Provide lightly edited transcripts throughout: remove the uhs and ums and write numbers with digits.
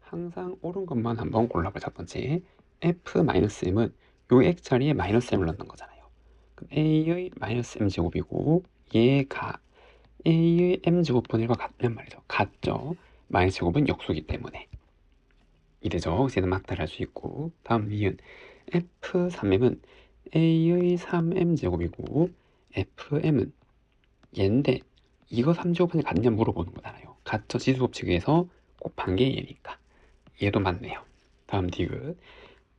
항상 옳은 것만 한번 골라봐. 첫 번째, f-m은 요 x 자리에 마이너스 m을 넣는 거잖아요. 그럼 a의 마이너스 m 제곱이고 얘가 a의 m 제곱분의 1과 같단 말이죠. 같죠? 마이너스 제곱은 역수기 때문에 이되죠. 그래서 얘는 맞다를 할 수 있고, 다음 니은 f3m은 a의 3m 제곱이고 fm은 얘인데 이거 3제곱분이 같냐 물어보는 거잖아요. 같죠? 지수법칙에서 곱한 게 얘니까 얘도 맞네요. 다음 디귿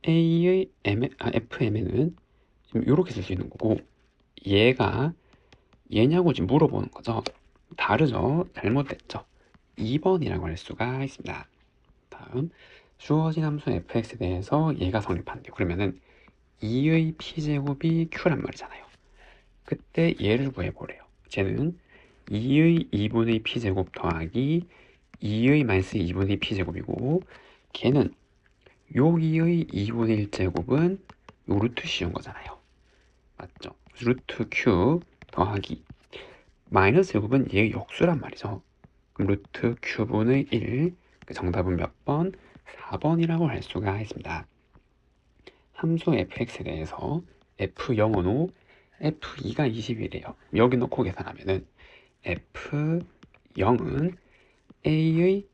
a의 fm에는 지금 이렇게 쓸 수 있는 거고 얘가 얘냐고 지금 물어보는 거죠. 다르죠? 잘못됐죠? 2번이라고 할 수가 있습니다. 다음 주어진 함수 fx에 대해서 얘가 성립한대요. 그러면은 2의 p제곱이 q란 말이잖아요. 그때 얘를 구해보래요. 쟤는 2의 2분의 p제곱 더하기 2의 마이너스 2분의 p제곱이고 걔는 요 2의 2분의 1제곱은 요 루트 씌운 거잖아요. 맞죠? 루트 q 더하기 마이너스 제곱은 얘의 역수란 말이죠. 그럼 루트 q분의 1, 정답은 몇 번? 4번이라고 할 수가 있습니다. 함수 fx에 대해서 f0은 5, f2가 20이래요. 여기 넣고 계산하면은 f0은 a의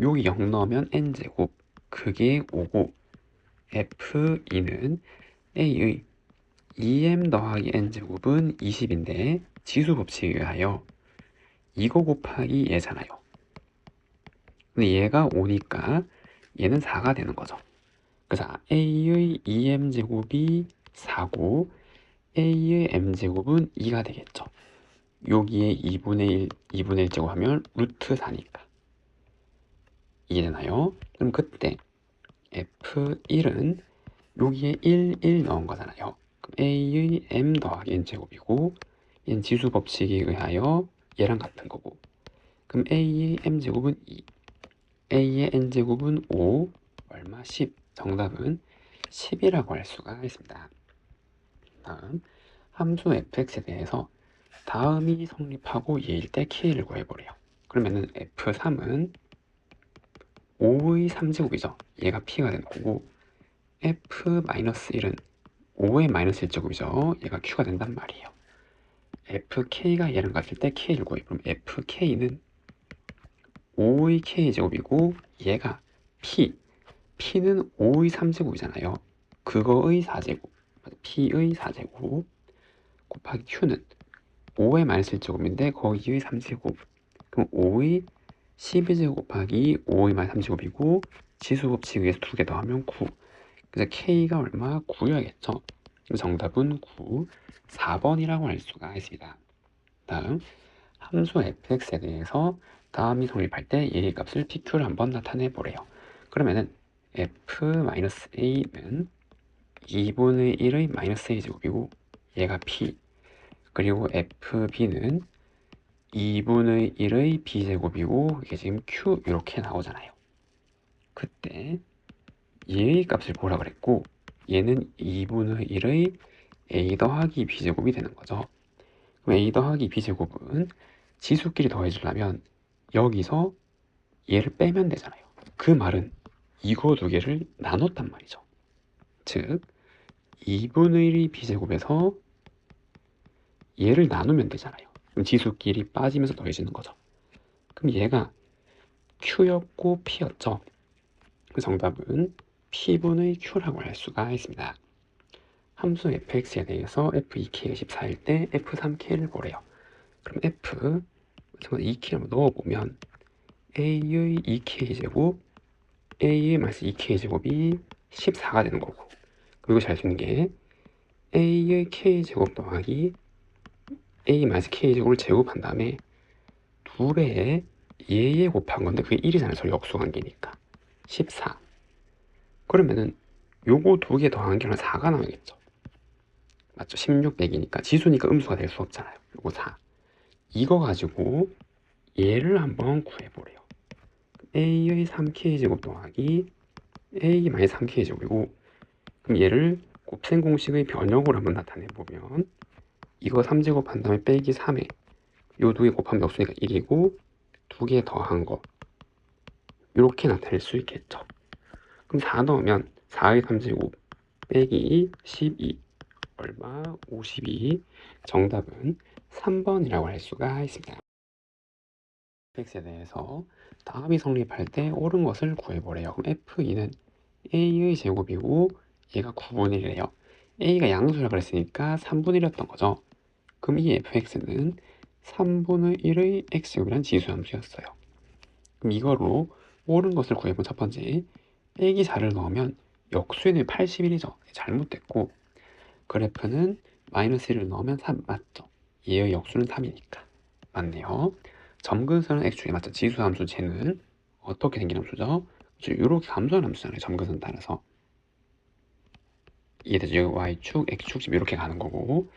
여기 0 넣으면 n제곱 그게 5고 f2는 a의 2m 더하기 n제곱은 20인데 지수법칙에 의하여 이거 곱하기 얘잖아요. 근데 얘가 5니까 얘는 4가 되는 거죠. 그래서 a의 2m제곱이 4고 a의 m제곱은 2가 되겠죠. 여기에 2분의 1제곱 하면 루트 4니까 이해되나요? 그럼 그때 f1은 여기에 1 넣은 거잖아요. 그럼 a의 m 더하기 n제곱이고 얘는 지수법칙에 의하여 얘랑 같은 거고 그럼 a의 m제곱은 2 a의 n제곱은 5 얼마? 10 정답은 10이라고 할 수가 있습니다. 다음 함수 fx에 대해서 다음이 성립하고 얘일 때 k를 구해보래요. 그러면은 f3은 5의 3제곱이죠. 얘가 p가 되는 거고 f-1은 5의 마이너스 1제곱이죠. 얘가 q가 된단 말이에요. fk가 얘랑 같을 때 k를 구해. 그럼 fk는 5의 k제곱이고 얘가 p는 5의 3제곱이잖아요. 그거의 4제곱 p의 4제곱 곱하기 q는 5의 마이너스 1제곱인데 거기의 3제곱 그럼 5의 12제곱 곱하기 5의 마이너스 3제곱이고 지수법칙 위에서 2개 더하면 9 그래서 k가 얼마? 9여야겠죠. 정답은 9, 4번이라고 할 수가 있습니다. 다음 함수 fx에 대해서 다음이 성립할 때 얘의 값을 pq를 한번 나타내 보래요. 그러면은 f-a는 2분의 1의 마이너스 a제곱이고 얘가 p 그리고 fb는 2분의 1의 b제곱이고 이게 지금 q 이렇게 나오잖아요. 그때 얘의 값을 보라 그랬고 얘는 2분의 1의 a 더하기 b제곱이 되는 거죠. 그럼 a 더하기 b제곱은 지수끼리 더해주려면 여기서 얘를 빼면 되잖아요. 그 말은 이거 두 개를 나눴단 말이죠. 즉 2분의 1의 b제곱에서 얘를 나누면 되잖아요. 그럼 지수끼리 빠지면서 더해지는 거죠. 그럼 얘가 q였고 p였죠. 그 정답은 p분의 q라고 할 수가 있습니다. 함수 fx에 대해서 f2k가 14일 때 f3k를 보래요. 그럼 f 2k를 한번 넣어보면 a의 2k제곱 a의 마이너스 2k제곱이 14가 되는 거고 그리고 잘 수 있는 게 a의 k제곱 더하기 a 마이너스 k제곱을 제곱한 다음에 2배에 얘에 곱한 건데 그게 1이잖아요. 서로 역수관계니까 14 그러면은 요거 두 개 더한 게 4가 나오겠죠. 맞죠? 16, 100이니까 지수니까 음수가 될 수 없잖아요. 요거 4 이거 가지고 얘를 한번 구해보래요. a의 3k제곱 더하기 a 마이너스 3k제곱이고 그럼 얘를 곱셈 공식의 변형으로 한번 나타내보면 이거 3제곱 한 다음에 빼기 3에 요 두 개 곱하면 없으니까 1이고 두 개 더한 거 이렇게 나타낼 수 있겠죠. 그럼 4 넣으면 4의 3제곱 빼기 12 얼마? 52. 정답은 3번이라고 할 수가 있습니다. fx에 대해서 다음이 성립할 때 옳은 것을 구해보래요. 그럼 f2는 a의 제곱이고 얘가 9분의 1이래요. a가 양수라 그랬으니까 3분의 1이었던 거죠. 그럼 이 fx는 3분의 1의 x제곱이란 지수함수였어요. 그럼 이거로 옳은 것을 구해본 첫 번째, 빼기 4를 넣으면 역수에는 81이죠. 잘못됐고 그래프는 마이너스 1을 넣으면 3 맞죠? 얘의 역수는 3이니까 맞네요. 점근선은 x축에 맞죠? 지수함수 쟤는 어떻게 생긴 함수죠? 이렇게 감소하는 함수잖아요. 점근선 따라서 이해되죠? y축, x축 지금 이렇게 가는 거고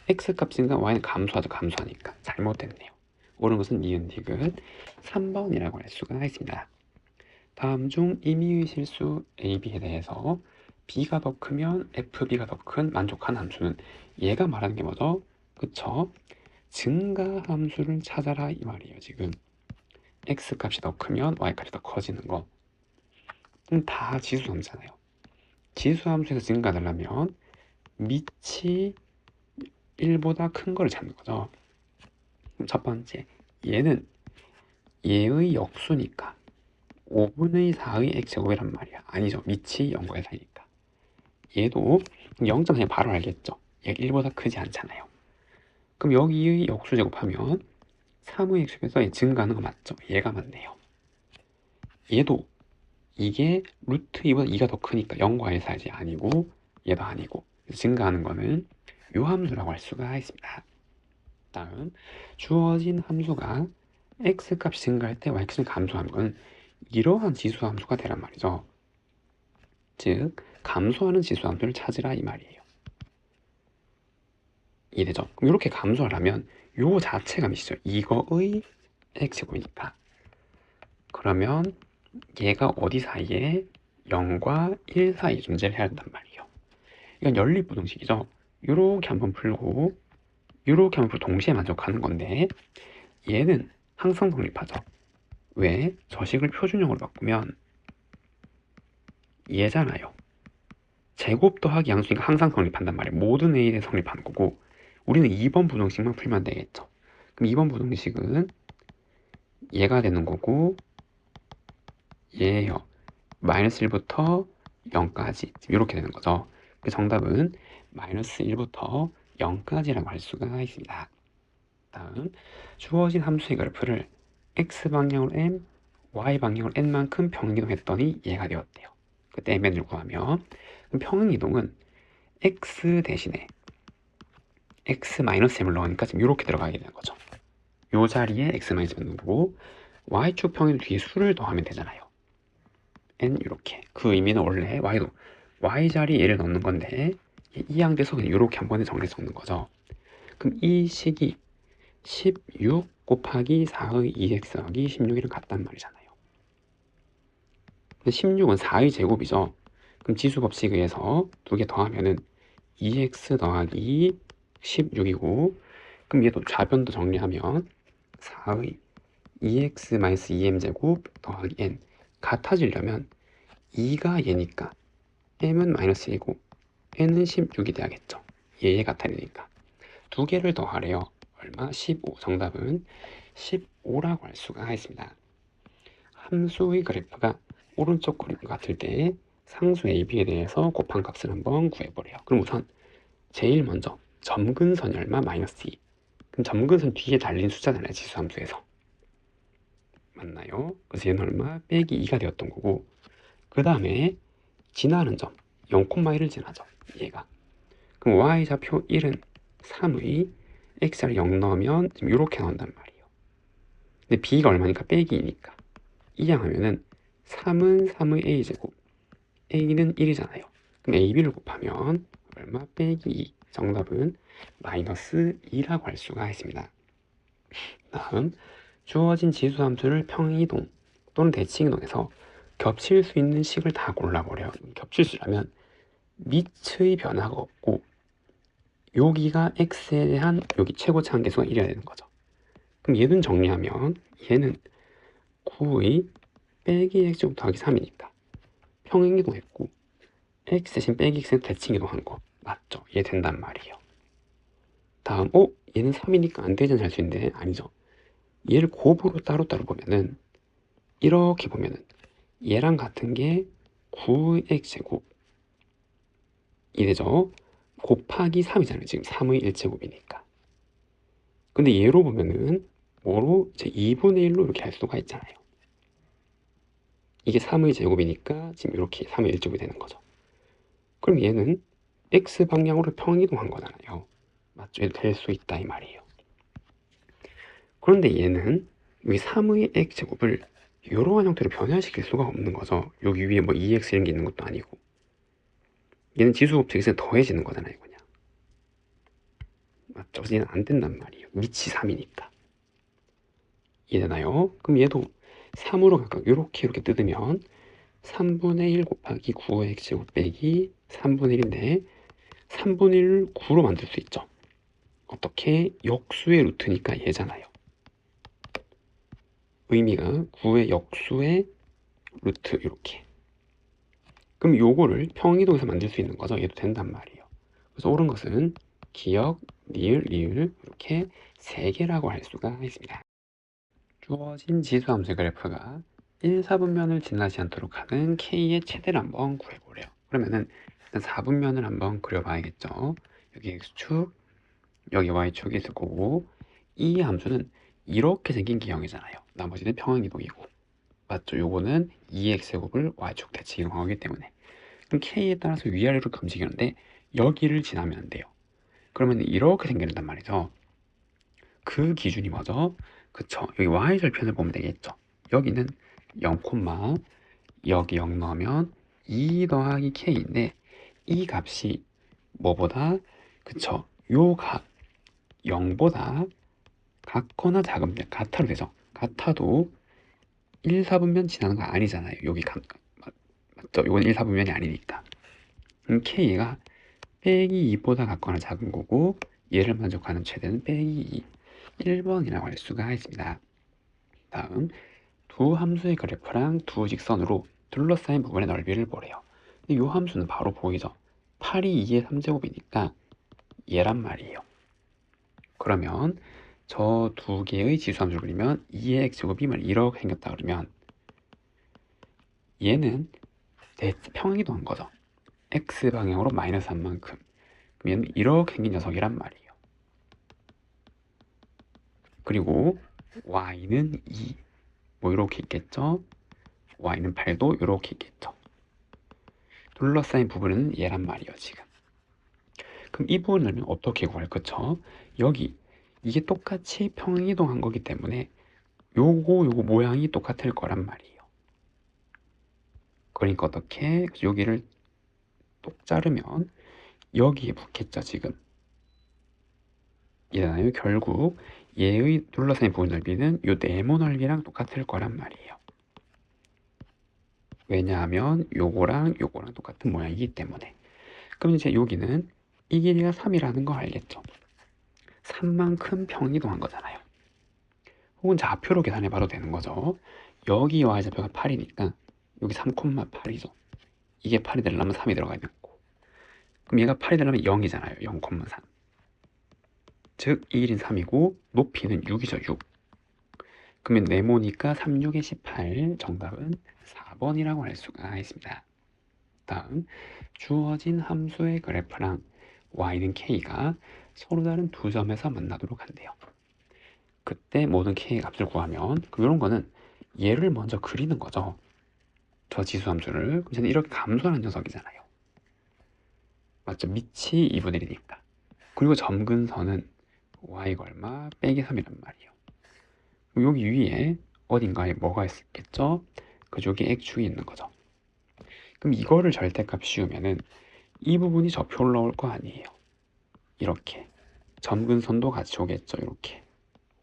x값인가 y는 감소하죠. 감소하니까 잘못됐네요. 옳은 것은 니은 디귿 3번이라고 할 수가 있습니다. 다음 중 임의의 실수 AB에 대해서 B가 더 크면 FB가 더 큰 만족한 함수는 얘가 말하는 게 뭐죠? 그쵸? 증가 함수를 찾아라 이 말이에요. 지금 X값이 더 크면 Y값이 더 커지는 거. 다 지수함수잖아요. 지수함수에서 증가를 하면 밑이 1보다 큰 거를 찾는 거죠. 그럼 첫 번째, 얘는 얘의 역수니까 5분의 4의 x제곱이란 말이야. 아니죠. 밑이 0과 사이니까. 얘도 0점 그냥 바로 알겠죠. 얘가 1보다 크지 않잖아요. 그럼 여기의 역수 제곱하면 3의 x제곱에서 증가하는 거 맞죠? 얘가 맞네요. 얘도 이게 루트 2보다 2가 더 크니까 0과 1 사이지 아니고 얘도 아니고 증가하는 거는 요 함수라고 할 수가 있습니다. 다음 주어진 함수가 x값이 증가할 때 y값이 감소하는 건 이러한 지수함수가 되란 말이죠. 즉 감소하는 지수함수를 찾으라 이 말이에요. 이해되죠? 그럼 이렇게 감소하려면 요 자체가 밑이죠. 이거의 x제곱이니까. 그러면 얘가 어디 사이에 0과 1 사이에 존재를 해야 된단 말이에요. 이건 연립부등식이죠. 요렇게 한번 풀고 요렇게 한번 풀고 동시에 만족하는 건데 얘는 항상 성립하죠. 왜? 저식을 표준형으로 바꾸면 얘잖아요. 제곱 더하기 양수니까 항상 성립한단 말이에요. 모든 A에 대해 성립하는 거고 우리는 2번 부등식만 풀면 되겠죠. 그럼 2번 부등식은 얘가 되는 거고 얘예요. 마이너스 1부터 0까지 이렇게 되는 거죠. 그 정답은 마이너스 1부터 0까지라고 할 수가 있습니다. 다음 주어진 함수의 그래프를 x방향으로 m, y방향으로 n만큼 평행이동했더니 얘가 되었대요. 그때 mn을 구하면 평행이동은 x 대신에 x-m을 넣으니까 지금 이렇게 들어가게 되는 거죠. 이 자리에 x-m을 넣는 거고 y축 평행 뒤에 수를 더하면 되잖아요. n 이렇게. 그 의미는 원래 y도 y 자리에 얘를 넣는 건데 이항돼서 그냥 이렇게 한 번에 정리해서 넣는 거죠. 그럼 이 식이 16 곱하기 4의 2x 더하기 16이랑 같단 말이잖아요. 16은 4의 제곱이죠. 그럼 지수 법칙에 의해서 두 개 더하면은 2x 더하기 16이고 그럼 얘도 좌변도 정리하면 4의 2x-2m 제곱 더하기 n 같아지려면 2가 얘니까 m은 마이너스 1이고 n은 16이 돼야겠죠. 얘 같아지니까 두 개를 더하래요. 얼마? 15. 정답은 15라고 할 수가 있습니다. 함수의 그래프가 오른쪽 그림과 같을 때 상수 AB에 대해서 곱한 값을 한번 구해보래요. 그럼 우선 제일 먼저 점근선이 얼마? 마이너스 2. 그럼 점근선 뒤에 달린 숫자잖아요. 지수함수에서. 맞나요? 그래서 얘는 얼마? 빼기 2가 되었던 거고 그 다음에 지나는 점 0,1을 지나죠. 얘가. 그럼 y좌표 1은 3의 x를 0 넣으면 지금 이렇게 나온단 말이에요. 근데 b가 얼마니까 빼기 2니까 이항하면은 3은 3의 a제곱 a는 1이잖아요. 그럼 ab를 곱하면 얼마? 빼기 2. 정답은 마이너스 2라고 할 수가 있습니다. 다음 주어진 지수함수를 평이동 또는 대칭이동해서 겹칠 수 있는 식을 다 골라버려요. 겹칠 수라면 밑의 변화가 없고 여기가 x에 대한 여기 최고차 한계수가 1이어야 되는 거죠. 그럼 얘는 정리하면 얘는 9의 빼기 x제곱 더하기 3이니까 평행이동했고 x 대신 빼기 x는 대칭이동한 거 맞죠? 이해 된단 말이에요. 다음 얘는 3이니까 안 되잖아 할 수 있는데 아니죠. 얘를 곱으로 따로따로 보면은 이렇게 보면은 얘랑 같은 게 9x제곱이 되죠. 곱하기 3이잖아요. 지금 3의 1제곱이니까. 근데 얘로 보면은 뭐로? 이제 2분의 1로 이렇게 할 수가 있잖아요. 이게 3의 제곱이니까 지금 이렇게 3의 1제곱이 되는 거죠. 그럼 얘는 x방향으로 평이동한 거잖아요. 맞죠? 얘도 될 수 있다 이 말이에요. 그런데 얘는 이 3의 x제곱을 이러한 형태로 변화시킬 수가 없는 거죠. 여기 위에 뭐 2x 이런 게 있는 것도 아니고 얘는 지수곱책에서 더해지는 거잖아요 그냥. 맞죠? 그래서 얘는 안 된단 말이에요. 밑이 3이니까. 이해되나요? 그럼 얘도 3으로 각각 이렇게 뜯으면 3분의 1 곱하기 9의 x제곱 빼기 3분의 1인데 3분의 1을 9로 만들 수 있죠. 어떻게? 역수의 루트니까 얘잖아요. 의미가 9의 역수의 루트 이렇게. 그럼 요거를 평이동해서 만들 수 있는 거죠. 얘도 된단 말이에요. 그래서 옳은 것은 기역, 니을, 리을 이렇게 3개라고 할 수가 있습니다. 주어진 지수함수의 그래프가 1, 4분면을 지나지 않도록 하는 K의 최대를 한번 구해보래요. 그러면은 일단 4분면을 한번 그려봐야겠죠. 여기 X축, 여기 Y축이 있을 거고 이 함수는 이렇게 생긴 기형이잖아요. 나머지는 평행이동이고 맞죠? 요거는 2x제곱을 Y축 대칭 이동하기 때문에 그럼 K에 따라서 위아래로 움직이는데 여기를 지나면 안 돼요. 그러면 이렇게 생긴단 말이죠. 그 기준이 뭐죠? 그쵸? 여기 y절편을 보면 되겠죠. 여기는 0, 여기 0 넣으면 2 더하기 k인데 이 값이 뭐보다 그쵸? 요 값 0보다 같거나 작으면 같아도 되죠. 같아도 1, 4분면 지나는 거 아니잖아요. 여기 맞죠? 이건 1, 4분면이 아니니까. k가 빼기 2보다 같거나 작은 거고 얘를 만족하는 최대는 빼기 2 1번이라고 할 수가 있습니다. 다음 두 함수의 그래프랑 두 직선으로 둘러싸인 부분의 넓이를 보래요. 이 함수는 바로 보이죠? 8이 2의 3제곱이니까 얘란 말이에요. 그러면 저 두 개의 지수함수를 그리면 2의 x제곱이 이렇게 생겼다 그러면 얘는 평행이동한 거죠. x방향으로 마이너스 한 만큼. 그럼 얘는 이렇게 생긴 녀석이란 말이에요. 그리고 y는 2, 뭐 이렇게 있겠죠. y는 8도 이렇게 있겠죠. 둘러싸인 부분은 얘란 말이에요 지금. 그럼 이 부분을 어떻게 구할 거죠? 여기 이게 똑같이 평행이동한 거기 때문에 요거 모양이 똑같을 거란 말이에요. 그러니까 어떻게 여기를 똑 자르면 여기에 붙겠죠 지금. 이잖아요. 결국 얘의 둘러싸인 부분 넓이는 요 네모 넓이랑 똑같을 거란 말이에요. 왜냐하면 요거랑 똑같은 모양이기 때문에. 그럼 이제 여기는 이 길이가 3이라는 거 알겠죠? 3만큼 평이동한 거잖아요. 혹은 좌표로 계산해 봐도 되는 거죠. 여기 y좌표가 8이니까 여기 3,8이죠. 이게 8이 되려면 3이 들어가야 되고 그럼 얘가 8이 되려면 0이잖아요. 0,3 즉 이 길이는 3이고 높이는 6이죠. 6 그러면 네모니까 3, 6에 18 정답은 4번이라고 할 수가 있습니다. 다음 주어진 함수의 그래프랑 y는 k가 서로 다른 두 점에서 만나도록 한대요. 그때 모든 k의 값을 구하면 이런 거는 얘를 먼저 그리는 거죠. 저 지수함수를. 그럼 저는 이렇게 감소하는 녀석이잖아요. 맞죠? 밑이 2분의 1이니까. 그리고 점근선은 y가 얼마 빼기 3이란 말이에요. 여기 위에 어딘가에 뭐가 있겠죠? 그쪽에 x축이 있는 거죠. 그럼 이거를 절대값 씌우면은 이 부분이 접혀 올라올 거 아니에요. 이렇게 점근선도 같이 오겠죠. 이렇게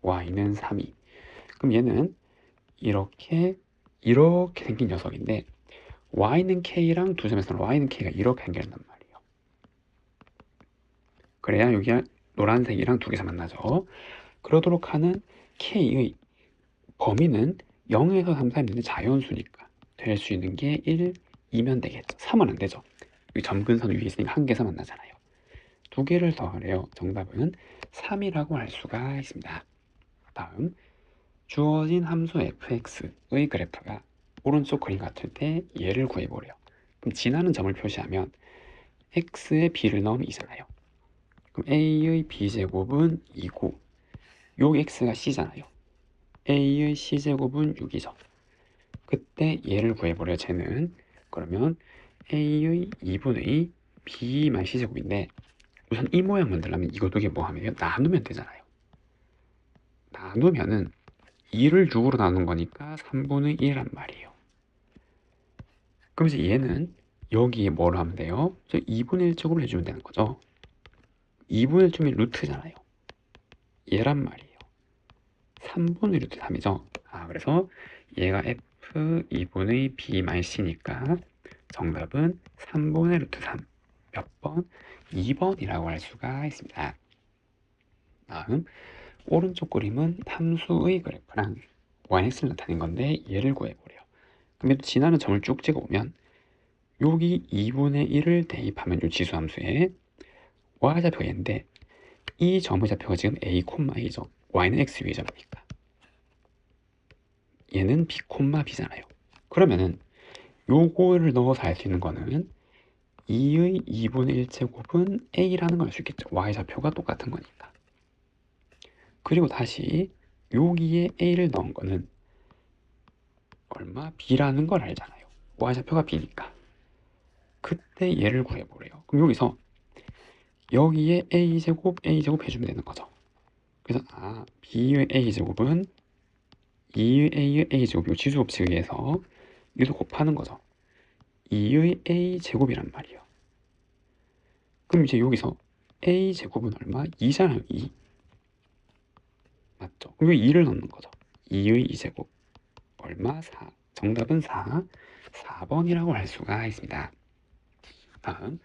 y는 3이 그럼 얘는 이렇게 생긴 녀석인데 y는 k랑 두 점에서는 y는 k가 이렇게 생긴단 말이에요. 그래야 여기가 노란색이랑 두 개서 만나죠. 그러도록 하는 k의 범위는 0에서 3 사이인데 자연수니까 될 수 있는 게 1, 2면 되겠죠. 3은 안 되죠. 여기 점근선 위에 있으니까 한 개에서 만나잖아요. 두 개를 더하래요. 정답은 3이라고 할 수가 있습니다. 다음, 주어진 함수 fx의 그래프가 오른쪽 그림 같을 때 얘를 구해보래요. 그럼 지나는 점을 표시하면 x에 b를 넣으면 2잖아요. 그럼 a의 b제곱은 2고 요 x가 c잖아요. a의 c제곱은 6이죠. 그때 얘를 구해보래요. 쟤는 그러면 a의 2분의 b만 c제곱인데 우선 이 모양 만들려면 이거 두 개 뭐 하면 나누면 되잖아요. 나누면은 2를 6으로 나눈 거니까 3분의 1란 말이에요. 그럼 이제 얘는 여기에 뭘 하면 돼요? 저 2분의 1 제곱을 해주면 되는 거죠. 2분의 1쯤이 루트잖아요. 얘란 말이에요. 3분의 루트 3이죠. 그래서 얘가 f 2분의 b-c니까 정답은 3분의 루트 3. 몇 번? 2번이라고 할 수가 있습니다. 다음, 오른쪽 그림은 함수의 그래프랑 yx를 나타낸 건데 얘를 구해보래요. 그럼 지나는 점을 쭉 찍어보면 여기 2분의 1을 대입하면 이 지수함수에 y좌표가 얘인데 이 점의 좌표가 지금 a, a죠. y는 x 위의 점이니까 얘는 b, b잖아요. 그러면은 요거를 넣어서 알 수 있는 거는 2의 2분의 1제곱은 a라는 걸 알 수 있겠죠. y좌표가 똑같은 거니까. 그리고 다시 여기에 a를 넣은 거는 얼마? b라는 걸 알잖아요. y좌표가 b니까. 그때 얘를 구해보래요. 그럼 여기서 여기에 a제곱 해주면 되는 거죠. 그래서 b의 a제곱은 2의 a의 a제곱 이 지수법칙에 의해서 이도 곱하는 거죠. 2의 a제곱이란 말이에요. 그럼 이제 여기서 a제곱은 얼마? 2잖아요. 2. 맞죠? 그럼 여기 2를 넣는 거죠. 2의 2제곱 얼마? 4. 정답은 4. 4번이라고 할 수가 있습니다. 다음,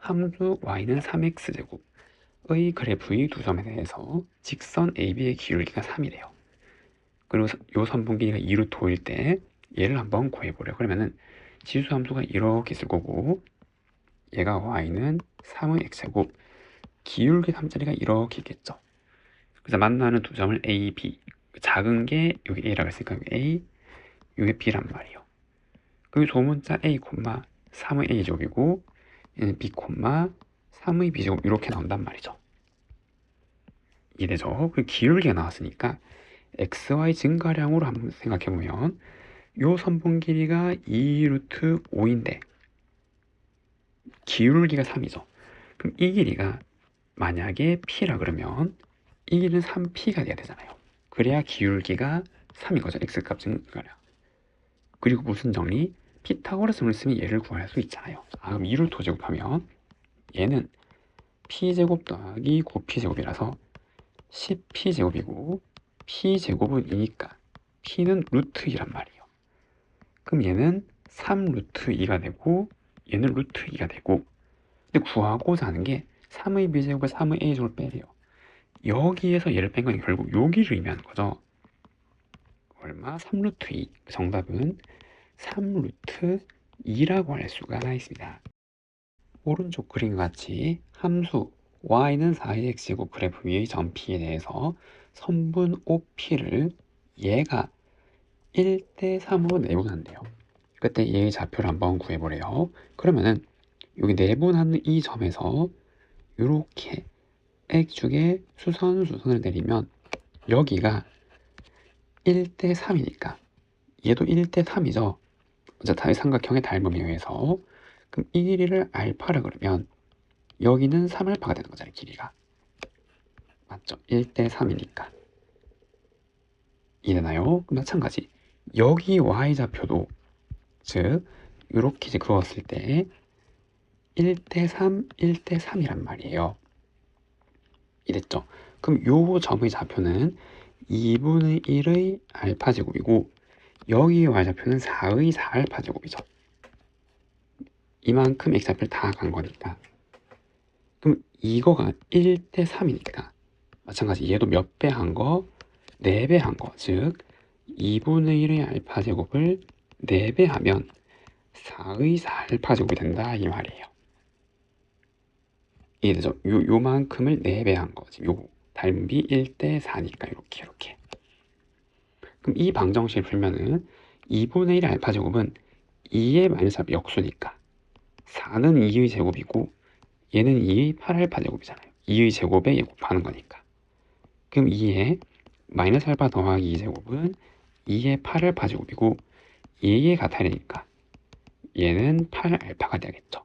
함수 y는 3x제곱의 그래프의 두 점에 대해서 직선 AB의 기울기가 3이래요. 그리고 요 선분 길이가 2루트 5일 때 얘를 한번 구해보래요. 그러면은 지수 함수가 이렇게 있을 거고 얘가 y는 3의 x제곱 기울기 3짜리가 이렇게 있겠죠. 그래서 만나는 두 점을 A, B 작은 게 여기 A라고 했으니까 여기 A, 여기 B란 말이에요. 그리고 소문자 A, 3의 A제곱이고 얘는 B, 3의 B제곱 이렇게 나온단 말이죠. 이래죠. 그리고 기울기가 나왔으니까 XY 증가량으로 한번 생각해보면 요 선분 길이가 2루트 5인데 기울기가 3이죠. 그럼 이 길이가 만약에 P라 그러면 이 길이는 3P가 돼야 되잖아요. 그래야 기울기가 3인 거죠. X값 증가량. 그리고 무슨 정리? 피타고라스를 쓰면 얘를 구할 수 있잖아요. 그럼 2를 도제곱하면 얘는 P제곱 더하기 9P제곱이라서 10P제곱이고 P제곱은 2니까 P는 루트 2란 말이에요. 그럼 얘는 3 루트 2가 되고 얘는 루트 2가 되고 근데 구하고자 하는 게 3의 B제곱과 3의 A제곱을 빼래요. 여기에서 얘를 뺀 건 결국 여기를 의미하는 거죠. 얼마? 3 루트 2. 정답은 3 루트 2라고 할 수가 있습니다. 오른쪽 그림과 같이 함수 y는 4x제곱 그래프 위의 점 P에 대해서 선분 OP를 얘가 1대 3으로 내분한대요. 그때 얘의 좌표를 한번 구해보래요. 그러면은 여기 내분하는 이 점에서 이렇게 X축에 수선을 내리면 여기가 1대 3이니까 얘도 1대 3이죠. 자, 삼각형의 닮음에 의해서 그럼 이 길이를 알파라 그러면 여기는 3알파가 되는 거잖아요. 길이가 맞죠? 1대 3이니까 이해되나요? 마찬가지 여기 y좌표도 즉 이렇게 이제 그었을 때 1대 3, 1대 3이란 말이에요. 이랬죠? 그럼 요 점의 좌표는 2분의 1의 알파 제곱이고 여기 y좌표는 4의 4알파 제곱이죠. 이만큼 x좌표를 다 간 거니까 그럼 이거가 1대 3이니까 마찬가지 얘도 몇 배 한 거? 4배 한 거. 즉 2분의 1의 알파 제곱을 4배 하면 4의 4알파 제곱이 된다 이 말이에요. 이해되죠? 요만큼을 4배 한 거지. 요 닮비 1대 4니까 이렇게. 그럼 이 방정식을 풀면은 2분의 1의 알파 제곱은 2의 마이너스 알파 역수니까 4는 2의 제곱이고 얘는 2의 8알파 제곱이잖아요. 2의 제곱에 얘 곱하는 거니까. 그럼 2의 마이너스 알파 더하기 2제곱은 2의 8알파 제곱이고 얘의 같아야 되니까 얘는 8알파가 돼야겠죠.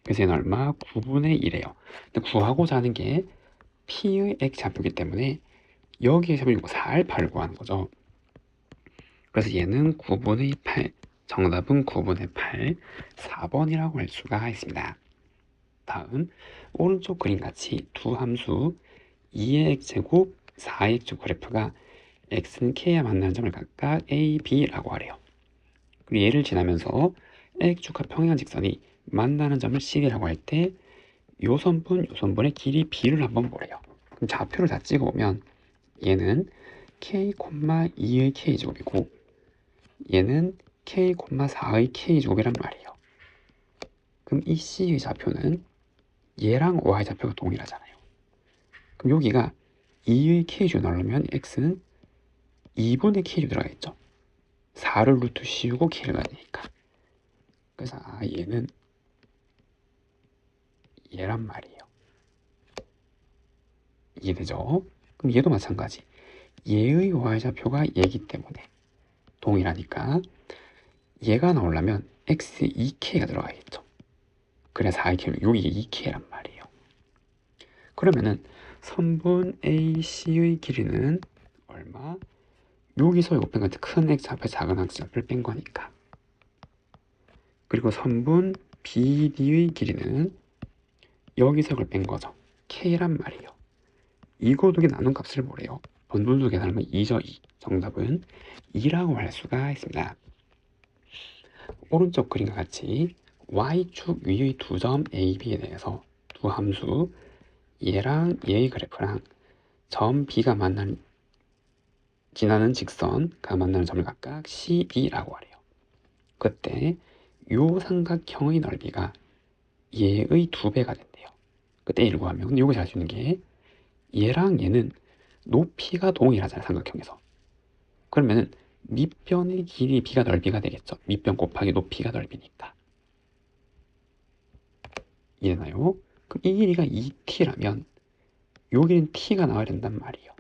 그래서 얘는 얼마? 9분의 1이에요. 근데 구하고자 하는 게 P의 X좌표이기 때문에 여기에서 4알파를 구하는 거죠. 그래서 얘는 9분의 8, 정답은 9분의 8, 4번이라고 할 수가 있습니다. 다음 오른쪽 그림같이 두 함수 2의 X제곱, 4의 X제곱 그래프가 X는 K와 만나는 점을 각각 A, B라고 하래요. 그리고 얘를 지나면서 X축과 평행한 직선이 만나는 점을 C라고 할 때 요 선분의 길이 B를 한번 보래요. 그럼 좌표를 다 찍어오면 얘는 K, 2의 K제곱이고 얘는 K, 4의 K제곱이란 말이에요. 그럼 이 C의 좌표는 얘랑 Y 좌표가 동일하잖아요. 그럼 여기가 2의 K제곱 넣으려면 X는 2분의 K제곱 들어가겠죠. 4를 루트 씌우고 K를 가야 되니까. 그래서 얘는 얘란 말이에요. 이해되죠? 그럼 얘도 마찬가지. 얘의 y좌표가 얘기 때문에 동일하니까 얘가 나오려면 x에 2k가 들어가야겠죠. 그래야 4k로 여기 2k란 말이에요. 그러면은 선분 AC의 길이는 얼마? 여기서 이거 뺀 건데 큰 x좌표 작은 x좌표를 뺀 거니까. 그리고 선분 BD의 길이는 여기서 이걸 뺀 거죠. k란 말이에요. 이거 두 개 나눈 값을 뭐래요? 번분수 계산하면 2죠. 2. 정답은 2라고 할 수가 있습니다. 오른쪽 그림과 같이 y축 위의 두 점 A, B에 대해서 두 함수 얘랑 얘의 그래프랑 점 B가 지나는 직선과 만나는 점을 각각 C, B라고 하래요. 그때 요 삼각형의 넓이가 얘의 2배가 된대요. 그때 1 구하면. 근데 여기서 알 수 있는 게 얘랑 얘는 높이가 동일하잖아요. 삼각형에서. 그러면은 밑변의 길이 B가 넓이가 되겠죠. 밑변 곱하기 높이가 넓이니까. 이해나요? 그럼 이 길이가 2t라면 요 길이는 t가 나와야 된단 말이에요.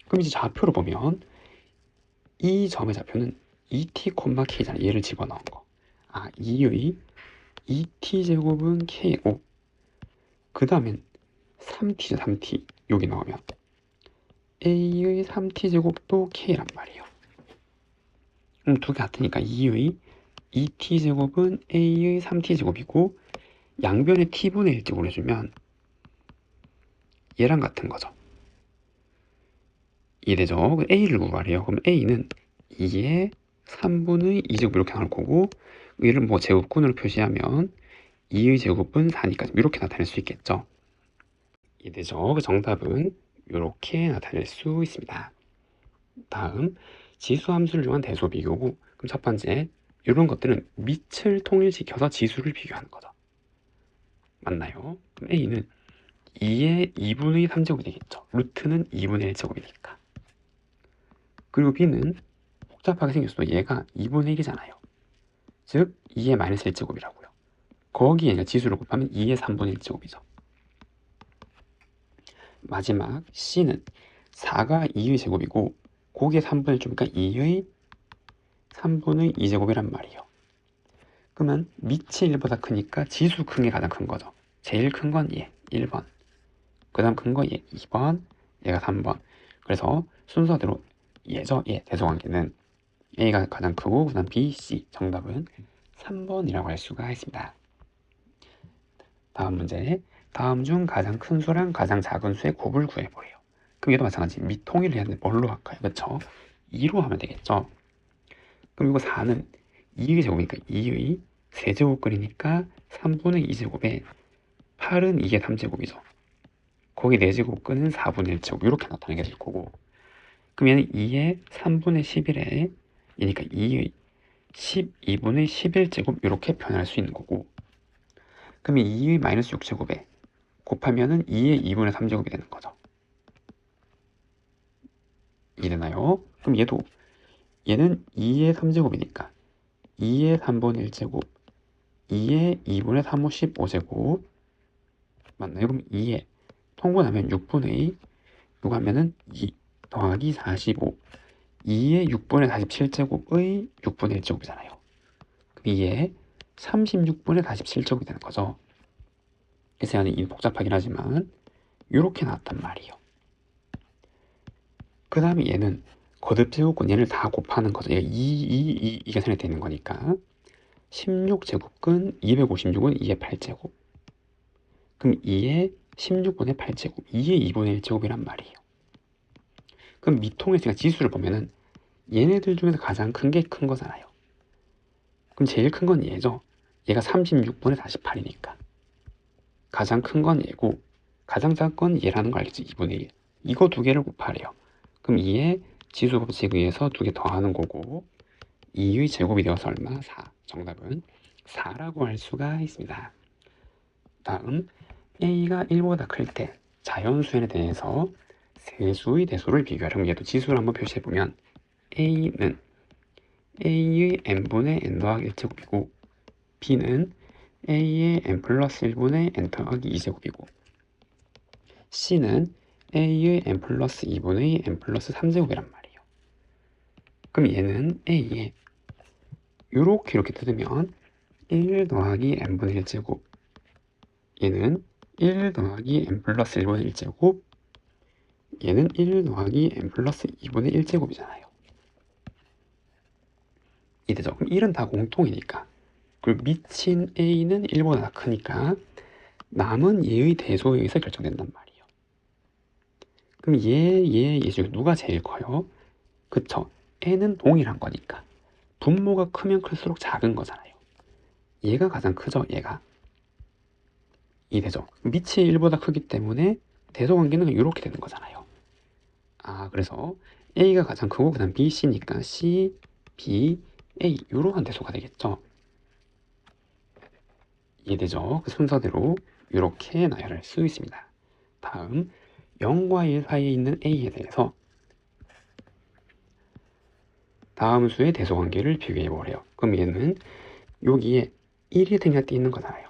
그럼 이제 좌표를 보면 이 점의 좌표는 2t, k잖아요. 얘를 집어넣은 거. 2의 2t제곱은 k고 그 다음엔 3t죠. 3t. 여기 넣으면 a의 3t제곱도 k란 말이에요. 그럼 두 개 같으니까 2의 2t제곱은 a의 3t제곱이고 양변에 t분의 1제곱을 해주면 얘랑 같은 거죠. 이해되죠? a를 구하래요. 그럼 a는 2의 3분의 2제곱 이렇게 나올 거고 얘를 뭐 제곱근으로 표시하면 2의 제곱은 4니까 이렇게 나타낼 수 있겠죠. 이해되죠? 그 정답은 이렇게 나타낼 수 있습니다. 다음 지수 함수를 이용한 대소 비교고 그럼 첫 번째 이런 것들은 밑을 통일시켜서 지수를 비교하는 거죠. 맞나요? 그럼 a는 2의 2분의 3제곱이 되겠죠. 루트는 2분의 1제곱이니까. 그리고 b는 복잡하게 생겼어도 얘가 2분의 1이잖아요. 즉 2의 마이너스 1제곱이라고요. 거기에 얘가 지수를 곱하면 2의 3분의 1제곱이죠. 마지막 c는 4가 2의 제곱이고 거기에 3분의 1조니까 2의 3분의 2제곱이란 말이에요. 그러면 밑이 1보다 크니까 지수 큰 게 가장 큰 거죠. 제일 큰 건 얘, 1번. 그 다음 큰 거 얘, 2번. 얘가 3번. 그래서 순서대로 얘죠. 얘 대소관계는 A가 가장 크고 그 다음 B, C. 정답은 3번이라고 할 수가 있습니다. 다음 문제. 다음 중 가장 큰 수랑 가장 작은 수의 곱을 구해보래요. 그럼 얘도 마찬가지. 밑 통일을 해야 되는데 뭘로 할까요? 그쵸? 2로 하면 되겠죠. 그럼 이거 4는 2의 제곱이니까 2의 세제곱근이니까 3분의 2제곱에 8은 2의 3제곱이죠. 거기 4제곱근은 4분의 1제곱 이렇게 나타나게 될 거고 그럼 얘는 2의 3분의 11에 그러니까 2의 12분의 11제곱 이렇게 표현할 수 있는 거고, 그럼 2의 마이너스 6제곱에 곱하면은 2의 2분의 3제곱이 되는 거죠. 이해되나요? 그럼 얘는 2의 3제곱이니까 2의 3분의 1제곱 2의 2분의 3호 15제곱 맞나요? 그럼 2에 통분하면 6분의 6 하면은 2 더하기 45 2의 6분의 47제곱의 6분의 1제곱이잖아요. 그럼 2의 36분의 47제곱이 되는 거죠. 그래서 이 복잡하긴 하지만 이렇게 나왔단 말이에요. 그 다음에 얘는 거듭제곱근 얘를 다 곱하는 거죠. 얘가 2가 생략되어 있는 거니까 16제곱근 256은 2의 8제곱. 그럼 2의 16분의 8제곱 2의 2분의 1제곱이란 말이에요. 그럼 미통에서 제가 지수를 보면은 얘네들 중에서 가장 큰 게 큰 거잖아요. 그럼 제일 큰 건 얘죠. 얘가 36분의 48이니까 가장 큰 건 얘고 가장 작은 건 얘라는 거 알겠지? 2분의 1 이거 두 개를 곱하래요. 그럼 2의 지수 법칙에 의해서 두 개 더하는 거고 2의 제곱이 되어서 얼마? 4. 정답은 4라고 할 수가 있습니다. 다음 a가 1보다 클 때 자연수에 대해서 세수의 대소를 비교하려면 얘도 지수를 한번 표시해보면 a는 a의 n분의 n 더하기 1제곱이고 b는 a의 n 플러스 1분의 n 더하기 2제곱이고 c는 a의 n 플러스 2분의 n 플러스 3제곱이란 말이에요. 그럼 얘는 a에 이렇게 뜯으면 1 더하기 n분의 1제곱 얘는 1 더하기 n 플러스 1분의 1제곱 얘는 1 더하기 n 플러스 2분의 1제곱이잖아요. 이되죠? 그럼 1은 다 공통이니까 그리고 미친 a는 1보다 다 크니까 남은 얘의 대소에 의해서 결정된단 말이에요. 그럼 얘 중에 누가 제일 커요? 그쵸? n은 동일한 거니까 분모가 크면 클수록 작은 거잖아요. 얘가 가장 크죠? 얘가 이되죠? 밑이 1보다 크기 때문에 대소관계는 이렇게 되는 거잖아요. 그래서 A가 가장 크고 그 다음 B, C니까 C, B, A 이러한 대소가 되겠죠. 이해되죠? 그 순서대로 이렇게 나열할 수 있습니다. 다음 0과 1 사이에 있는 A에 대해서 다음 수의 대소관계를 비교해보래요. 그럼 얘는 여기에 1이 생략되어 있는 거잖아요.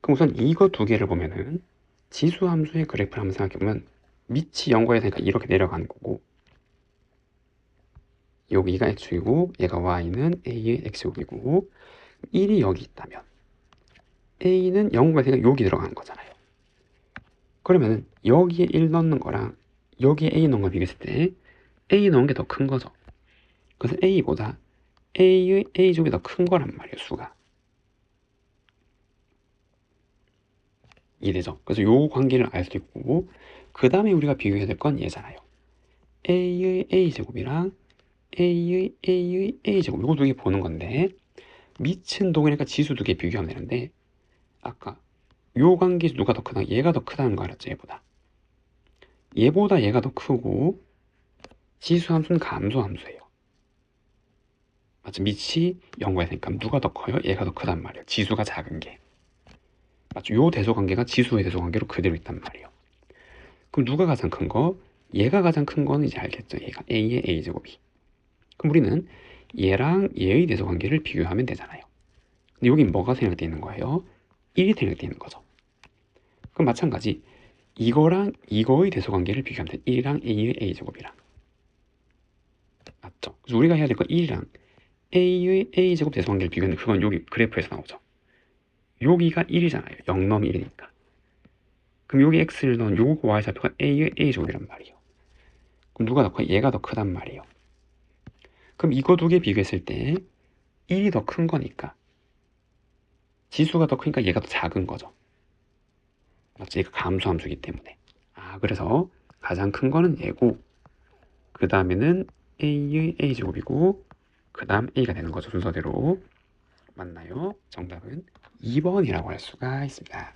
그럼 우선 이거 두 개를 보면은 지수함수의 그래프를 한번 생각해보면 밑이 0과 1 되니까 이렇게 내려가는 거고 여기가 x이고 얘가 y는 a의 x제곱이고 1이 여기 있다면 a는 0과 되니까 여기 들어가는 거잖아요. 그러면은 여기에 1 넣는 거랑 여기에 a 넣은 거 비교했을 때 a 넣은 게 더 큰 거죠. 그래서 a보다 a의 a제곱이 더 큰 거란 말이에요. 수가 이해되죠? 그래서 요 관계를 알 수 있고 그 다음에 우리가 비교해야 될 건 얘잖아요. a의 a제곱이랑 a의 a제곱 이거 두 개 보는 건데 미친 동이니까 지수 두 개 비교하면 되는데 아까 요 관계에서 누가 더 크다? 얘가 더 크다는 거 알았죠? 얘보다 얘가 더 크고 지수함수는 감소함수예요. 맞죠? 밑이 0과 있으니까 누가 더 커요? 얘가 더 크단 말이에요. 지수가 작은 게 맞죠? 요 대소관계가 지수의 대소관계로 그대로 있단 말이에요. 그럼 누가 가장 큰 거? 얘가 가장 큰 거는 이제 알겠죠? 얘가 a의 a제곱이. 그럼 우리는 얘랑 얘의 대소관계를 비교하면 되잖아요. 근데 여긴 뭐가 생략되어 있는 거예요? 1이 생략되어 있는 거죠. 그럼 마찬가지 이거랑 이거의 대소관계를 비교하면 돼. 1이랑 a의 a제곱이랑 맞죠? 그래서 우리가 해야 될 건 1이랑 a의 a제곱 대소관계를 비교하는 그건 여기 그래프에서 나오죠. 여기가 1이잖아요. 0 넣으면 1이니까. 그럼 여기 x를 넣은 요거 y좌표가 a의 a제곱이란 말이에요. 그럼 누가 더 커? 얘가 더 크단 말이에요. 그럼 이거 두 개 비교했을 때 1이 더 큰 거니까 지수가 더 크니까 얘가 더 작은 거죠. 맞지? 얘가 감소함수이기 때문에. 그래서 가장 큰 거는 얘고 그 다음에는 a의 a제곱이고 그 다음 a가 되는 거죠. 순서대로. 맞나요? 정답은 2번이라고 할 수가 있습니다.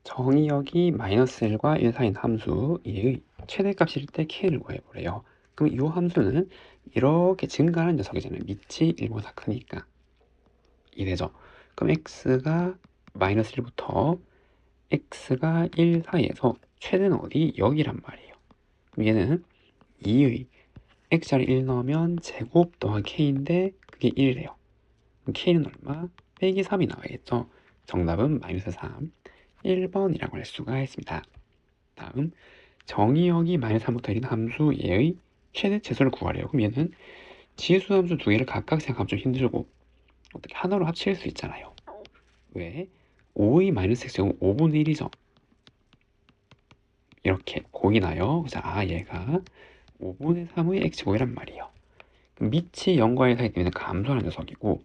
정의역이 마이너스 1과 1 사이인 함수 E의 최대값일 때 K를 구해보래요. 그럼 이 함수는 이렇게 증가하는 녀석이잖아요. 밑이 1보다 크니까. 이래죠. 그럼 X가 마이너스 1부터 X가 1 사이에서 최대는 어디? 여기란 말이에요. 그럼 얘는 2의 X자리 1 넣으면 제곱 더하기 K인데 그게 1이래요. 그럼 K는 얼마? 빼기 3이 나와야겠죠. 정답은 마이너스 3. 1번이라고 할 수가 있습니다. 다음 정의역이 마이너스 3부터 1인 함수 얘의 최대 최소를 구하래요. 그럼 얘는 지수 함수 두 개를 각각 생각하면 좀 힘들고 어떻게 하나로 합칠 수 있잖아요. 왜? 5의 마이너스 x제곱 5분의 1이죠. 이렇게 보이나요? 자, 얘가 5분의 3의 x제곱이란 말이에요. 그럼 밑이 0과 1 사이 때문에 감소하는 녀석이고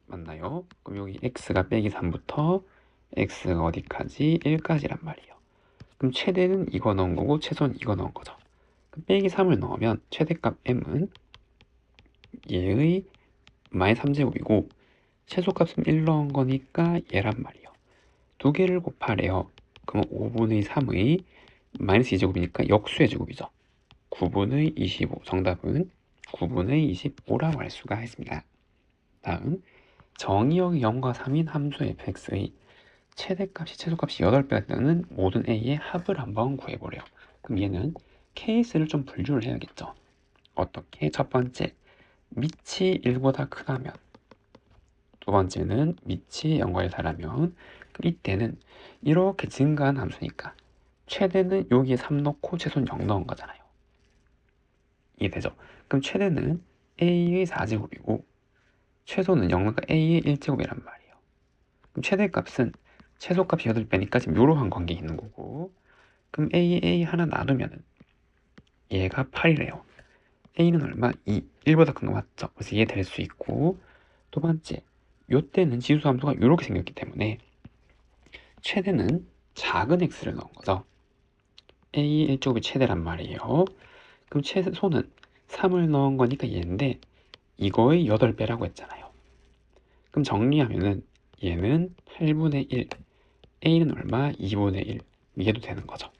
맞나요? 그럼 여기 x가 빼기 3부터 x가 어디까지? 1까지란 말이에요. 그럼 최대는 이거 넣은 거고 최소는 이거 넣은 거죠. 그럼 빼기 3을 넣으면 최대값 m은 얘의 마이너스 3제곱이고 최소값은 1 넣은 거니까 얘란 말이에요. 두 개를 곱하래요. 그럼 5분의 3의 마이너스 2제곱이니까 역수의 제곱이죠. 9분의 25. 정답은 9분의 25라고 할 수가 있습니다. 다음 정의역이 0과 3인 함수 fx의 최대값이 최소값이 8배가 되는 모든 a의 합을 한번 구해보래요. 그럼 얘는 케이스를 좀 분류를 해야겠죠. 어떻게? 첫 번째, 밑이 1보다 크다면, 두 번째는 밑이 0과 1 사라면, 이때는 이렇게 증가한 함수니까 최대는 여기에 3 넣고 최소는 0 넣은 거잖아요. 이해되죠? 그럼 최대는 a의 4제곱이고 최소는 0 넣으니까 a의 1제곱이란 말이에요. 그럼 최대값은 최소값이 8배니까 지금 이러한 관계에 있는 거고, 그럼 a 하나 놔두면은 얘가 8이래요. a는 얼마? 2. 1보다 큰 거 맞죠? 그래서 얘 될 수 있고, 두 번째, 요때는 지수함수가 이렇게 생겼기 때문에 최대는 작은 x를 넣은 거죠. a 1제곱이 최대란 말이에요. 그럼 최소는 3을 넣은 거니까 얘인데 이거의 8배라고 했잖아요. 그럼 정리하면은 얘는 8분의 1, a는 얼마? 2분의 1. 얘도 되는 거죠.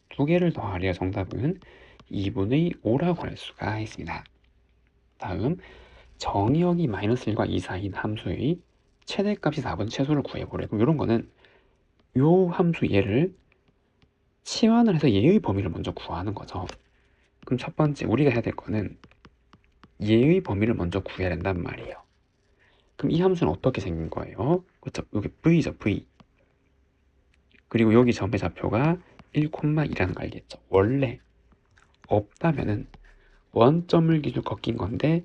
두 개를 더하려 정답은 2분의 5라고 할 수가 있습니다. 다음 정의역이 마이너스 1과 2 사이인 함수의 최대값이 4분 최소를 구해보래. 그럼 이런 거는 요 함수 얘를 치환을 해서 얘의 범위를 먼저 구하는 거죠. 그럼 첫 번째 우리가 해야 될 거는 얘의 범위를 먼저 구해야 된단 말이에요. 그럼 이 함수는 어떻게 생긴 거예요? 그렇죠? 여기 v죠, v. 그리고 여기 점의 좌표가 1,2라는 거 알겠죠? 원래 없다면은 원점을 기준으로 꺾인 건데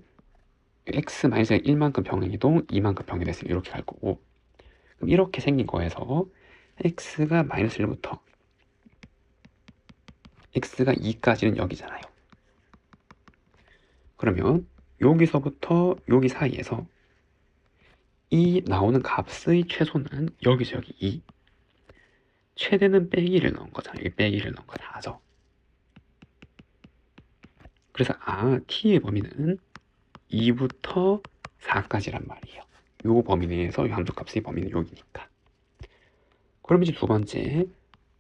x-가 1만큼 병행이동, 2만큼 병행됐으면 이렇게 갈 거고, 그럼 이렇게 생긴 거에서 x가 마이너스 1부터 x가 2까지는 여기잖아요. 그러면 여기서부터 여기 사이에서 이 나오는 값의 최소는 여기서 여기 2, 최대는 빼기를 넣은 거잖아요. 이 빼기를 넣은 거 다죠. 그래서 t의 범위는 2부터 4까지란 말이에요. 요 범위 내에서 이 함수값의 범위는 여기니까. 그럼 이제 두 번째,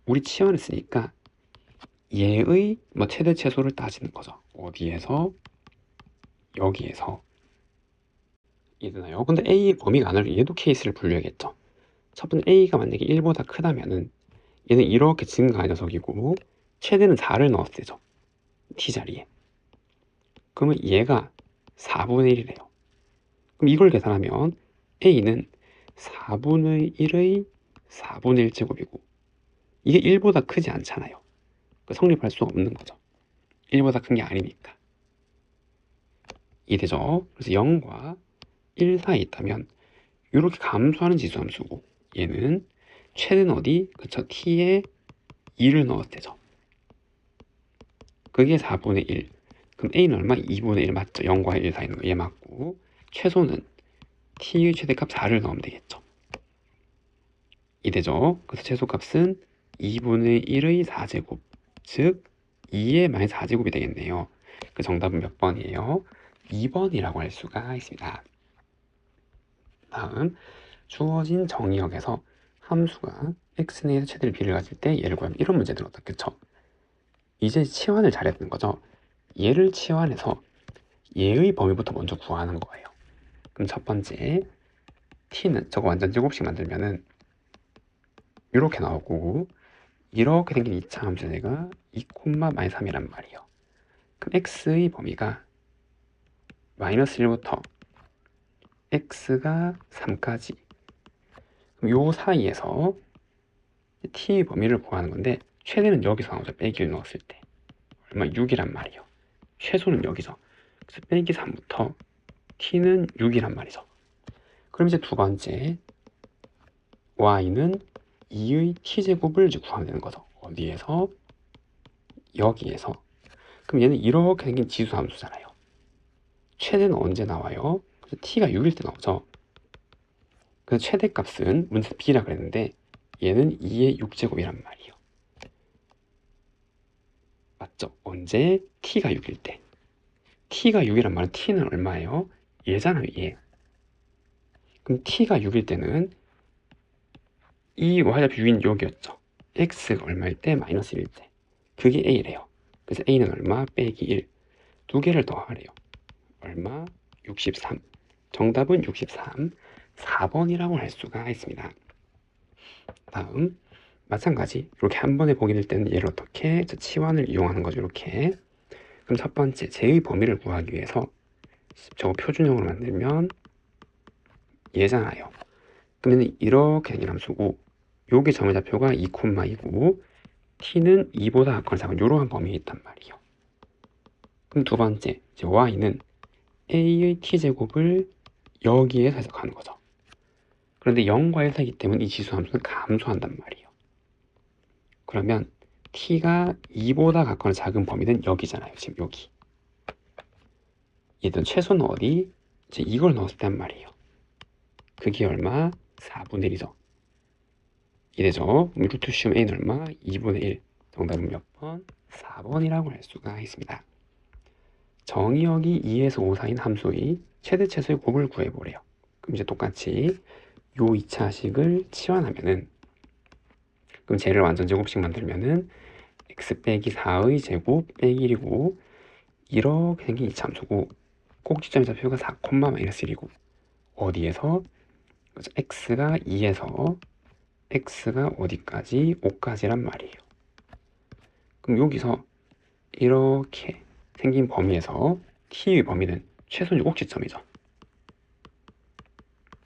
우리 치환했으니까 얘의 최대 최소를 따지는 거죠. 어디에서? 여기에서. 이해되나요? 근데 A의 범위가 안 알려. 얘도 케이스를 분류해야겠죠. 첫 번째 A가 만약에 1보다 크다면은 얘는 이렇게 증가한 녀석이고 최대는 4를 넣었을 때죠. T자리에. 그러면 얘가 4분의 1이래요. 그럼 이걸 계산하면 A는 4분의 1의 4분의 1제곱이고 이게 1보다 크지 않잖아요. 성립할 수 없는 거죠. 1보다 큰 게 아니니까. 이해되죠? 그래서 0과 1 사이에 있다면 이렇게 감소하는 지수 함수고 얘는 최대는 어디? 그쵸? t에 2를 넣었을 때죠. 그게 4분의 1. 그럼 a는 얼마? 2분의 1 맞죠? 0과 1 사이에 있는 거 얘 맞고 최소는 t의 최대값 4를 넣으면 되겠죠. 이해되죠? 그래서 최소값은 2분의 1의 4제곱 즉 2의 마이너스 4제곱이 되겠네요. 그 정답은 몇 번이에요? 2번이라고 할 수가 있습니다. 다음 주어진 정의역에서 함수가 x 내에서 최대를 b를 가질 때 얘를 구하면 이런 문제들은 어떻겠죠? 이제 치환을 잘해야 되는 거죠. 얘를 치환해서 얘의 범위부터 먼저 구하는 거예요. 그럼 첫 번째 t는 저거 완전 제곱식 만들면은 이렇게 나오고, 이렇게 생긴 2차 함수 제가 2,-3이란 말이에요. 그럼 x의 범위가 -1부터 x가 3까지, 그럼 요 사이에서 t의 범위를 구하는 건데, 최대는 여기서 나오죠. 빼기를 넣었을 때 얼마? 6이란 말이에요. 최소는 여기서. 그래서 빼기 3부터 t는 6이란 말이죠. 그럼 이제 두 번째 y는 2의 t제곱을 이제 구하면 되는 거죠. 어디에서? 여기에서. 그럼 얘는 이렇게 생긴 지수 함수잖아요. 최대는 언제 나와요? 그래서 t가 6일 때 나오죠. 그래서 최대값은 문제에서 b라 그랬는데 얘는 2의 6제곱이란 말이에요. 맞죠? 언제? t가 6일 때. t가 6이란 말은 t는 얼마예요? 얘잖아요, 얘. 그럼 t가 6일 때는 이 y좌표 6인 여기였죠. x가 얼마일 때? -1일 때. 그게 a래요. 그래서 a는 얼마? 빼기 1. 두 개를 더하래요. 얼마? 63. 정답은 63. 4번이라고 할 수가 있습니다. 다음 마찬가지 이렇게 한 번에 보게 될 때는 얘를 어떻게? 치환을 이용하는 거죠. 이렇게. 그럼 첫 번째 제의 범위를 구하기 위해서 저거 표준형으로 만들면 얘잖아요. 그러면 이렇게 생긴 함수고, 요게 정의좌표가 2,2고 t는 2보다 작거나 작은 이러한 범위에 있단 말이에요. 그럼 두 번째 이제 y는 a의 t제곱을 여기에서 해석하는 거죠. 그런데 0과 1 사이기 때문에 이 지수 함수는 감소한단 말이에요. 그러면 t가 2보다 작거나 작은 범위는 여기잖아요. 지금 여기. 얘든 최소는 어디? 이제 이걸 넣었을 때 한 말이에요. 그게 얼마? 4분의 1이죠. 이래죠. 루트 씌움 a는 얼마? 2분의 1. 정답은 몇 번? 4번이라고 할 수가 있습니다. 정의역이 2에서 5 사이인 함수의 최대 최소의 곱을 구해보래요. 그럼 이제 똑같이 요 2차식을 치환하면은, 그럼 쟤를 완전 제곱식 만들면은 x 빼기 4의 제곱 빼기 1이고, 이렇게 생긴 2차 함수고, 꼭지점의 좌표가 4,-1이고, 어디에서? 그래서 x가 2에서 x가 어디까지? 5까지란 말이에요. 그럼 여기서 이렇게 생긴 범위에서 t의 범위는 최소 꼭지점이죠.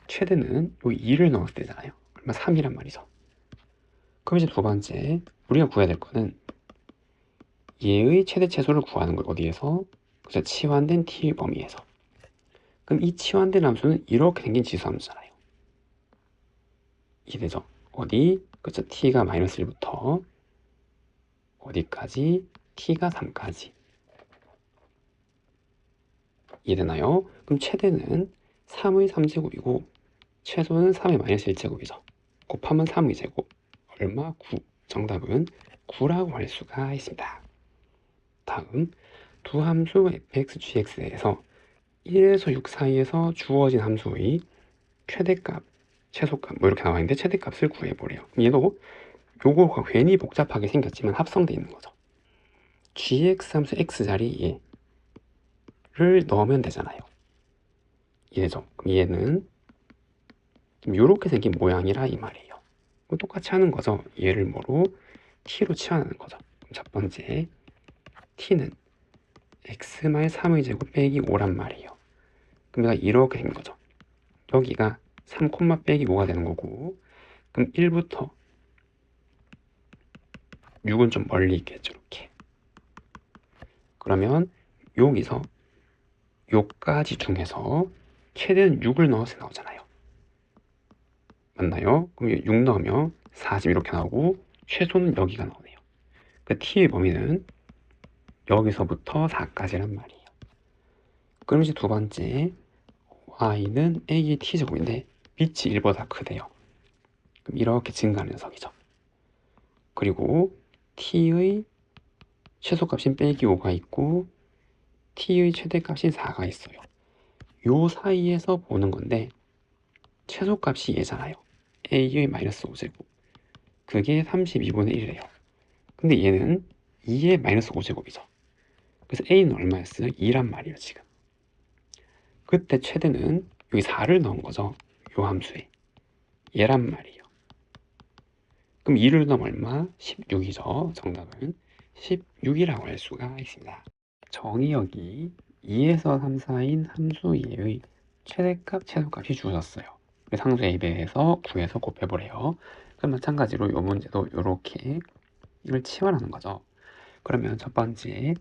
최대는 요 2를 넣었을 때잖아요. 얼마? 3이란 말이죠. 그럼 이제 두 번째 우리가 구해야 될 거는 얘의 최대 최소를 구하는 걸 어디에서? 그래서 치환된 t의 범위에서. 그럼 이 치환된 함수는 이렇게 생긴 지수 함수잖아요. 이해되죠? 어디? 그렇죠. t가 -1부터 어디까지? t가 3까지. 이해되나요? 그럼 최대는 3의 3제곱이고 최소는 3의 -1제곱이죠. 곱하면 3의 제곱. 얼마? 9. 정답은 9라고 할 수가 있습니다. 다음 두 함수 fx, gx에서 1에서 6 사이에서 주어진 함수의 최대값, 최소값 뭐 이렇게 나와 있는데 최대값을 구해보래요. 얘도 요거 괜히 복잡하게 생겼지만 합성되어 있는 거죠. gx 함수 x 자리에 를 넣으면 되잖아요. 이해죠? 그럼 얘는 이렇게 생긴 모양이라 이 말이에요. 똑같이 하는 거죠. 얘를 뭐로? t로 치환하는 거죠. 그럼 첫 번째 t는 x-3의 제곱 빼기 5란 말이에요. 그럼 얘가 이렇게 생긴 거죠. 여기가 3, 빼기 5가 되는 거고, 그럼 1부터 6은 좀 멀리 있겠죠. 이렇게. 그러면 여기서 요까지 중에서 최대는 6을 넣어서 나오잖아요. 맞나요? 그럼 6 넣으면 40 이렇게 나오고 최소는 여기가 나오네요. 그 t의 범위는 여기서부터 4까지란 말이에요. 그럼 이제 두 번째 y는 a의 t제곱인데 빛이 1보다 크대요. 그럼 이렇게 증가하는 녀석이죠. 그리고 t의 최소값인 빼기 5가 있고 t의 최대값인 4가 있어요. 요 사이에서 보는 건데 최소값이 얘잖아요. a의 마이너스 5제곱. 그게 32분의 1이래요. 근데 얘는 2의 마이너스 5제곱이죠. 그래서 a는 얼마였어요? 2란 말이에요, 지금. 그때 최대는 여기 4를 넣은 거죠. 요 함수에. 얘란 말이에요. 그럼 2를 넣으면 얼마? 16이죠. 정답은 16이라고 할 수가 있습니다. 정의역이 2에서 3 사이인 함수 2의 최대값, 최소값이 주어졌어요. 그래서 함수 a 대해서 9에서 곱해보래요. 그럼 마찬가지로 이 문제도 이렇게 이걸 치환하는 거죠. 그러면 첫 번째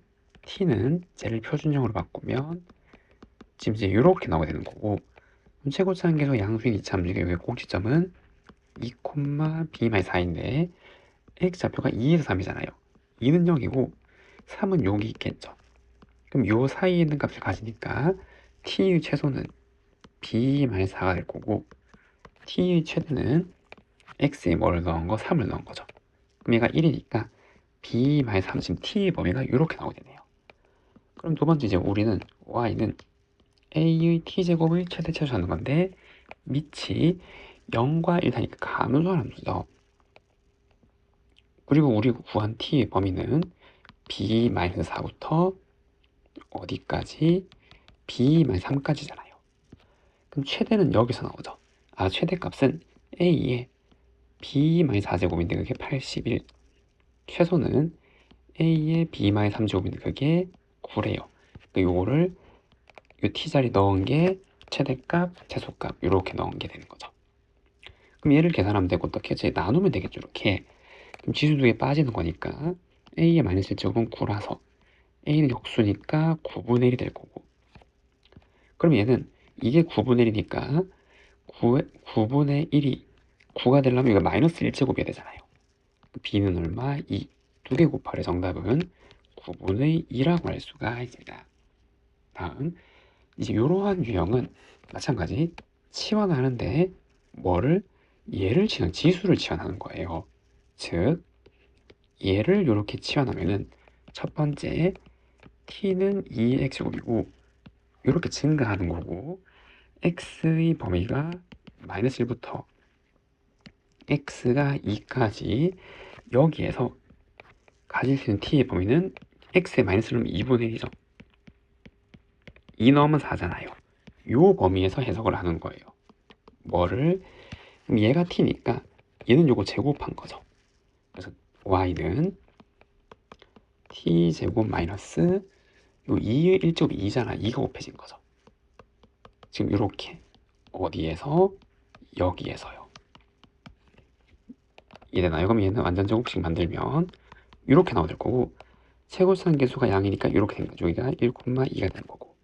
t는 쟤를 표준형으로 바꾸면 지금 이제 이렇게 나오게 되는 거고, 최고차항계수 양수인 2차 함수의 여기 꼭지점은 2, b-4인데 x좌표가 2에서 3이잖아요. 2는 여기고 3은 여기 있겠죠. 그럼 요 사이에 있는 값을 가지니까 t의 최소는 b-4가 될 거고, t의 최대는 x에 뭐를 넣은 거? 3을 넣은 거죠. 그럼 얘가 1이니까 b-3 지금 t의 범위가 이렇게 나오게 되네요. 그럼 두 번째 이제 우리는 y는 a의 t제곱을 최대 최소하는 건데 밑이 0과 1 사이니까 감소한 함수죠. 그리고 우리 구한 t의 범위는 b-4부터 어디까지? b-3까지잖아요. 그럼 최대는 여기서 나오죠. 최대값은 a의 b-4제곱인데 그게 81. 최소는 a의 b-3제곱인데 그게 9래요. 요거를 요 t자리 넣은 게 최대값, 최소값 이렇게 넣은 게 되는 거죠. 그럼 얘를 계산하면 되고 어떻게 해서 나누면 되겠죠. 이렇게. 그럼 지수 두 개 빠지는 거니까 a의 마이너스 1제곱은 9라서 a는 역수니까 9분의 1이 될 거고, 그럼 얘는 이게 9분의 1이니까 9분의 1이 9가 되려면 이거 마이너스 1제곱이어야 되잖아요. b는 얼마? 2. 두 개 곱하래. 정답은 9분의 2라고 할 수가 있습니다. 다음 이제 이러한 유형은 마찬가지 치환하는데 뭐를? 얘를 지수를 치환하는 거예요. 즉 얘를 이렇게 치환하면은 첫 번째 t는 2x제곱이고 이렇게 증가하는 거고, x의 범위가 마이너스 1부터 x가 2까지 여기에서 가질 수 있는 t의 범위는 x의 마이너스 1은 2분의 1이죠. 2 넣으면 4잖아요. 요 범위에서 해석을 하는 거예요. 뭐를? 그럼 얘가 t니까 얘는 요거 제곱한 거죠. 그래서 y는 t제곱 마이너스 요 2의 1제곱이 2잖아. 2가 곱해진 거죠. 지금 이렇게 어디에서? 여기에서요. 이해되나요? 그럼 얘는 완전 제곱식 만들면 이렇게 나올 거고, 최고차항계수가 양이니까 이렇게 된 거죠. 여기가 1,2가 되는 거고,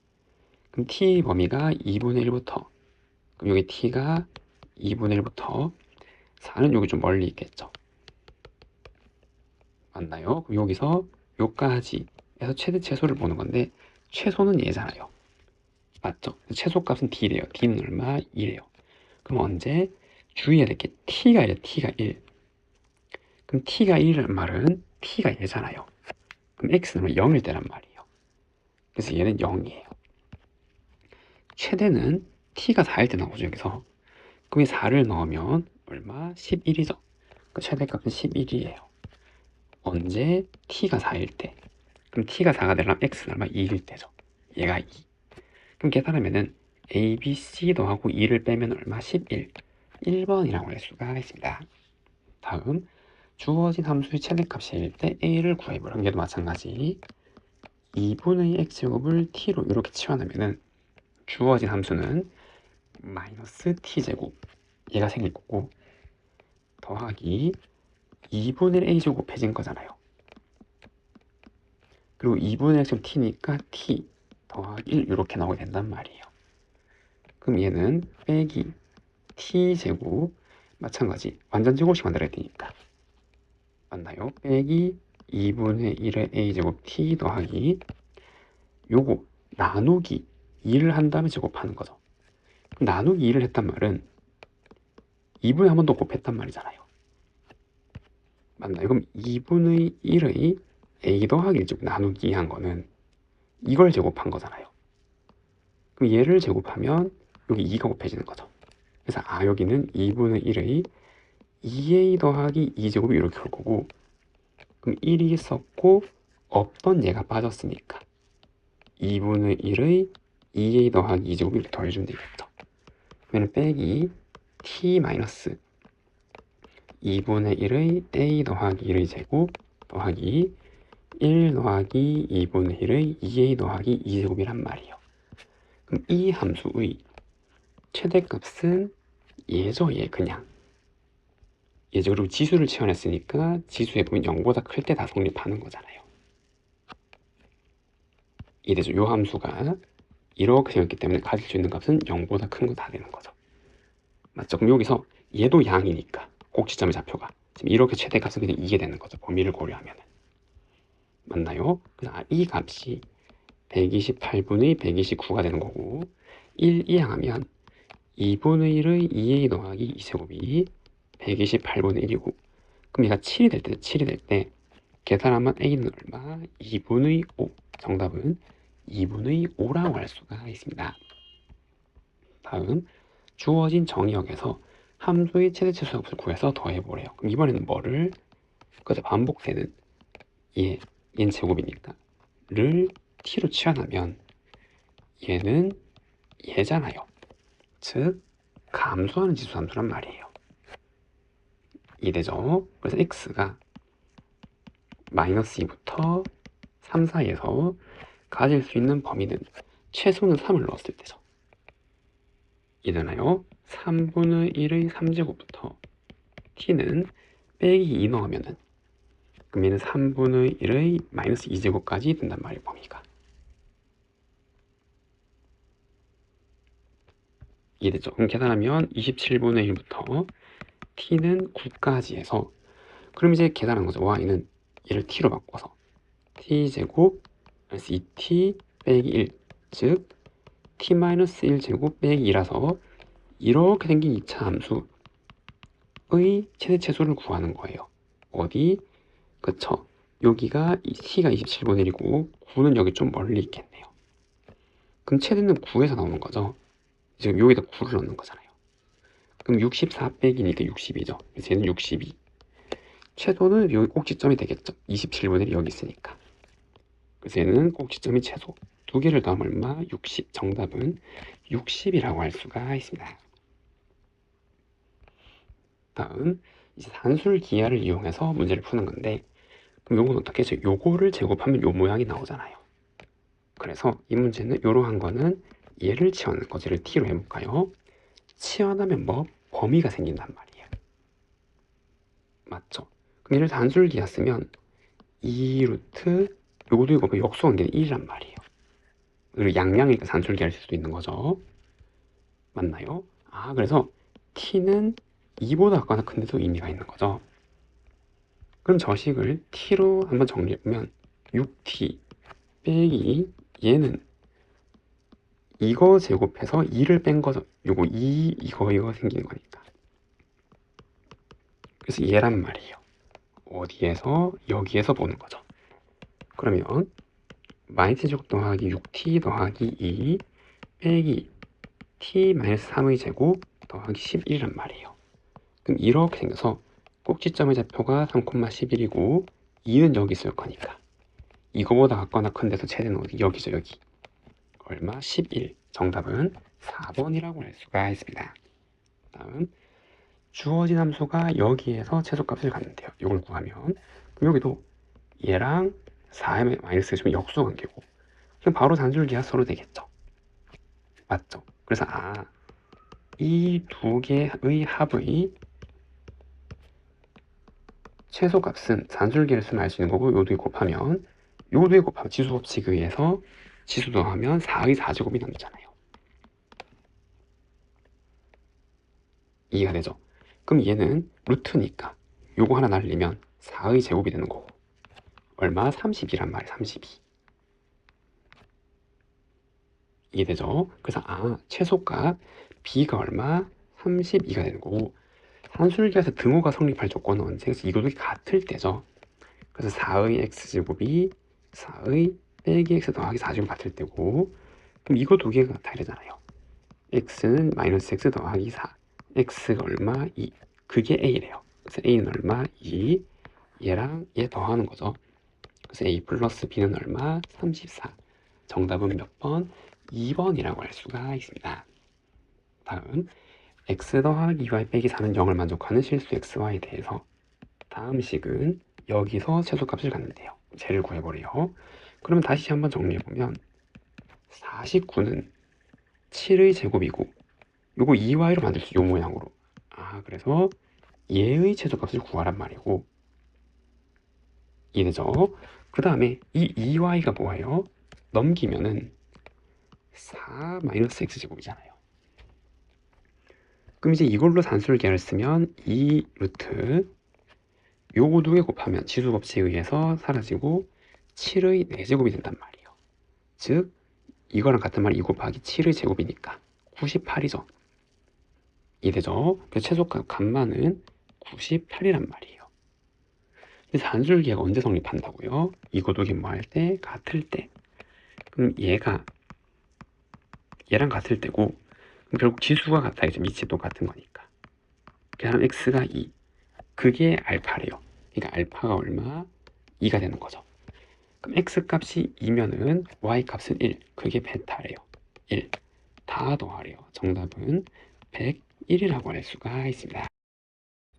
그럼 t 범위가 2분의 1부터, 그럼 여기 t가 2분의 1부터 4는 여기 좀 멀리 있겠죠. 맞나요? 그럼 여기서 요까지 해서 최대 최소를 보는 건데 최소는 얘잖아요. 맞죠? 최소값은 d래요. d는 얼마? 2래요. 그럼 언제? 주의해야 될 게 t가 1이에요. t가 1. 그럼 t가 1이라는 말은 t가 얘잖아요. 그럼 x는 0일 때란 말이에요. 그래서 얘는 0이에요. 최대는 t가 4일 때 나오죠. 여기서. 그럼 4를 넣으면 얼마? 11이죠. 그 최대값은 11이에요. 언제? t가 4일 때. 그럼 t가 4가 되려면 x는 얼마? 2일 때죠. 얘가 2. 그럼 계산하면은 a, b, c 더하고 2를 빼면 얼마? 11. 1번이라고 할 수가 있습니다. 다음 주어진 함수의 최대값일 때 a를 구해보라. 얘도 마찬가지. 2분의 x제곱을 t로 이렇게 치환하면은 주어진 함수는 마이너스 t제곱 얘가 생길 거고, 더하기 2분의 a제곱 곱해진 거잖아요. 그리고 2분의 x제곱 t니까 t 더하기 1 이렇게 나오게 된단 말이에요. 그럼 얘는 빼기 t제곱, 마찬가지 완전 제곱식 만들어야 되니까 맞나요? 빼기 2분의 1의 a제곱 t 더하기 요거 나누기 2를 한 다음에 제곱하는 거죠. 그럼 나누기 2를 했단 말은 2분의 한 번 더 곱했단 말이잖아요. 맞나요? 그럼 2분의 1의 a 더하기 1 제곱 나누기 2 한 거는 이걸 제곱한 거잖아요. 그럼 얘를 제곱하면 여기 2가 곱해지는 거죠. 그래서 여기는 2분의 1의 2a 더하기 2제곱이 이렇게 올 거고, 그럼 1이 있었고 없던 얘가 빠졌으니까 2분의 1의 2a 더하기 2제곱이 이렇게 더해주면 되겠죠. 그러면 빼기 t 마이너스 2분의 1의 a 더하기 1의 제곱 더하기 1 더하기 2분의 1의 2a 더하기 2제곱이란 말이에요. 그럼 이 함수의 최대값은 얘죠, 얘 그냥. 얘죠. 그리고 지수를 치환했으니까 지수에 보면 0보다 클 때 다 성립하는 거잖아요. 이래죠. 요 함수가 이렇게 생겼기 때문에 가질 수 있는 값은 0보다 큰 거 다 되는 거죠. 맞죠? 그럼 여기서 얘도 양이니까 꼭지점의 좌표가 지금 이렇게 최대값은 그냥 이게 되는 거죠. 범위를 고려하면. 맞나요? 그래서 이 값이 128분의 129가 되는 거고, 1 이항하면 2분의 1의 2a 더하기 2제곱이 128분의 1이고, 그럼 얘가 7이 될 때, 7이 될 때 계산하면 a는 얼마? 2분의 5. 정답은 2분의 5라고 할 수가 있습니다. 다음, 주어진 정의역에서 함수의 최대 최소값을 구해서 더해보래요. 그럼 이번에는 뭐를? 그죠, 반복되는 얘는 제곱이니까 를 t로 치환하면 얘는 얘잖아요. 즉 감소하는 지수 함수란 말이에요. 이되죠. 그래서 x가 마이너스 2부터 3 사이에서 가질 수 있는 범위는 최소는 3을 넣었을 때죠. 이되나요? 3분의 1의 3제곱부터 t는 빼기 2 넣으면은, 그럼 얘는 3분의 1의 마이너스 2제곱까지 된단 말이에요, 범위가. 이해되죠? 그럼 계산하면 27분의 1부터 t는 9까지 해서, 그럼 이제 계산한 거죠. y는 얘를 t로 바꿔서 t제곱 마이너스 2t 빼기 1, 즉 t 마이너스 1제곱 빼기 2라서 이렇게 생긴 2차 함수의 최대 최소를 구하는 거예요. 어디? 그쵸? 여기가 t가 27분의 1이고 9는 여기 좀 멀리 있겠네요. 그럼 최대는 9에서 나오는 거죠. 지금 여기다 9를 넣는 거잖아요. 그럼 64 빼기니까 60이죠. 그래서 얘는 62. 최소는 여기 꼭지점이 되겠죠. 27분의 1이 여기 있으니까. 그래서 얘는 꼭지점이 최소. 두 개를 더하면 얼마? 60. 정답은 60이라고 할 수가 있습니다. 다음, 이제 산술 기하를 이용해서 문제를 푸는 건데, 그럼 요건 어떻게 해서 요거를 제곱하면 요 모양이 나오잖아요. 그래서 이 문제는 요러한 거는 얘를 치환하는 거지를 t로 해볼까요? 치환하면 뭐? 범위가 생긴단 말이에요. 맞죠? 그럼 얘를 단술기하 쓰면 2루트 요것도 이거 역수관계는 1이란 말이에요. 그리고 양양이니까 단술기할 수도 있는 거죠. 맞나요? 그래서 t는 2보다 작거나 큰데도 의미가 있는 거죠. 그럼 저 식을 t로 한번 정리해보면 6t 빼기 얘는 이거 제곱해서 2를 뺀 거죠. 요거 2, 이거 생기는 거니까. 그래서 얘란 말이에요. 어디에서? 여기에서 보는 거죠. 그러면 마이너스 제곱 더하기 6t 더하기 2 빼기 t-3의 제곱 더하기 11이란 말이에요. 그럼 이렇게 생겨서 꼭지점의 좌표가 3,11이고 2는 여기 있을 거니까 이거보다 작거나 큰 데서 최대는 어디? 여기죠, 여기. 얼마? 11. 정답은 4번이라고 할 수가 있습니다. 다음, 주어진 함수가 여기에서 최소값을 갖는데요. 이걸 구하면, 그럼 여기도 얘랑 4의 마이너스 해주면 역수관계고, 그냥 바로 단술기하 써도 되겠죠. 맞죠? 그래서 이 두 개의 합의 최소값은 단술기를 쓰면 알 수 있는 거고, 요두에 곱하면 요두에 곱하면 지수법칙에 의해서 지수 더하면 4의 4제곱이 남잖아요. 이해가 되죠? 그럼 얘는 루트니까 요거 하나 날리면 4의 제곱이 되는 거고, 얼마? 32란 말이에요. 32. 이해되죠? 그래서 최소값 b가 얼마? 32가 되는 거고, 산술기에서 등호가 성립할 조건은 언제? 그래서 이것도 같을 때죠. 그래서 4의 x제곱이 4의 빼기 x 더하기 4제곱 같을 때고, 그럼 이거 두 개가 같아야 되잖아요. x는 마이너스 x 더하기 4, x가 얼마? 2. 그게 a래요. 그래서 a는 얼마? 2. 얘랑 얘 더하는 거죠. 그래서 a 플러스 b는 얼마? 34. 정답은 몇 번? 2번이라고 할 수가 있습니다. 다음 x 더하기 2y 빼기 4는 0을 만족하는 실수 xy에 대해서 다음 식은 여기서 최소값을 갖는데요. 쟤를 구해보래요. 그러면 다시 한번 정리해보면 49는 7의 제곱이고 요거 2y로 만들 수 요 모양으로. 그래서 얘의 최소값을 구하란 말이고 이해되죠? 그 다음에 이 2y가 뭐예요? 넘기면은 4-x제곱이잖아요. 그럼 이제 이걸로 산술계를 쓰면 2 루트 요거 2개 곱하면 지수법칙에 의해서 사라지고 7의 4제곱이 된단 말이에요. 즉 이거랑 같은 말 2 곱하기 7의 제곱이니까 98이죠. 이해되죠? 그래서 최소값 값만은 98이란 말이에요. 그래서 산술계가 언제 성립한다고요? 이거 2개 뭐 할 때? 같을 때. 그럼 얘가 얘랑 같을 때고 그럼 결국 지수가 같아야죠. 밑이 똑같은 거니까. 그럼 x가 2. 그게 알파래요. 그러니까 알파가 얼마? 2가 되는 거죠. 그럼 x값이 2면은 y값은 1. 그게 베타래요. 1. 다 더하래요. 정답은 101이라고 할 수가 있습니다.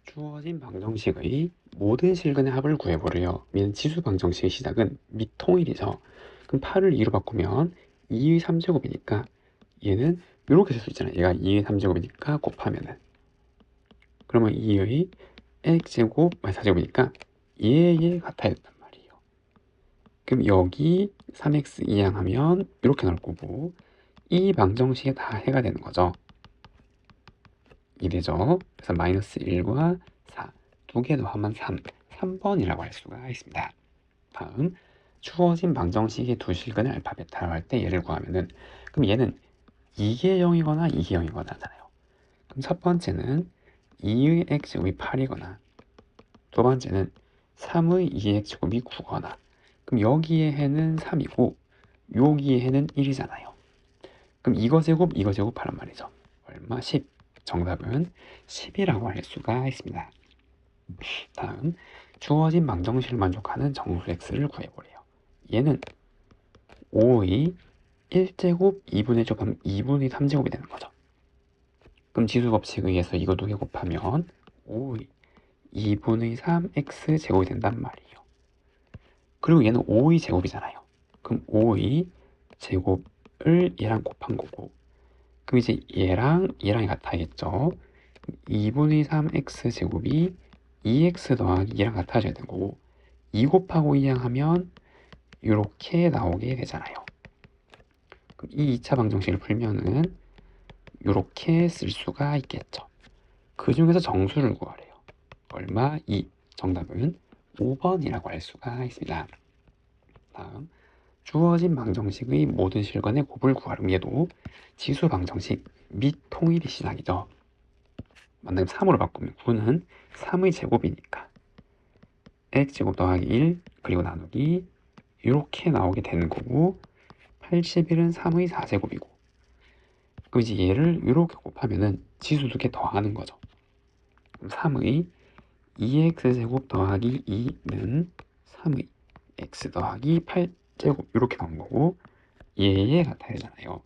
주어진 방정식의 모든 실근의 합을 구해보래요. 얘는 지수 방정식의 시작은 미통일이죠. 그럼 8을 2로 바꾸면 2의 3제곱이니까 얘는 이렇게 쓸 수 있잖아요. 얘가 2의 3제곱이니까 곱하면은 그러면 2의 x제곱 4제곱이니까 얘 같아야 된단 말이에요. 그럼 여기 3x 이항하면 이렇게 나올 거고 이 방정식에 다 해가 되는 거죠. 이래죠. 그래서 마이너스 1과 4 두 개 더하면 3번이라고 할 수가 있습니다. 다음 주어진 방정식의 두 실근을 알파 베타로 할 때 얘를 구하면은 그럼 얘는 이게 0이거나 이게 0이거나 하잖아요. 그럼 첫 번째는 2의 x제곱이 8이거나 두 번째는 3의 2의 x제곱이 9거나 그럼 여기에 해는 3이고 여기에 해는 1이잖아요. 그럼 이거 제곱 이거 제곱 하란 말이죠. 얼마? 10. 정답은 10이라고 할 수가 있습니다. 다음 주어진 방정식을 만족하는 정수 x를 구해보래요. 얘는 5의 1제곱 2분의 제곱하면 2분의 3제곱이 되는 거죠. 그럼 지수법칙에 의해서 이거 2개 곱하면 5의 2분의 3x 제곱이 된단 말이에요. 그리고 얘는 5의 제곱이잖아요. 그럼 5의 제곱을 얘랑 곱한 거고 그럼 이제 얘랑 같아야겠죠. 2분의 3x 제곱이 2x 더하기 2랑 같아져야 되는 거고 2 곱하고 2양 하면 이렇게 나오게 되잖아요. 그럼 이 2차 방정식을 풀면은 이렇게 쓸 수가 있겠죠. 그 중에서 정수를 구하래요. 얼마? 2. 정답은 5번이라고 할 수가 있습니다. 다음 주어진 방정식의 모든 실근의 곱을 구하렴. 얘도 지수 방정식 및 통일이 시작이죠. 만약에 3으로 바꾸면 9는 3의 제곱이니까 x제곱 더하기 1 그리고 나누기 이렇게 나오게 되는 거고 81은 3의 4제곱이고 그럼 이제 얘를 이렇게 곱하면은 지수 2개 더하는 거죠. 그럼 3의 2x제곱 더하기 2는 3의 x 더하기 8제곱 이렇게 나온 거고 얘 같아야 되잖아요.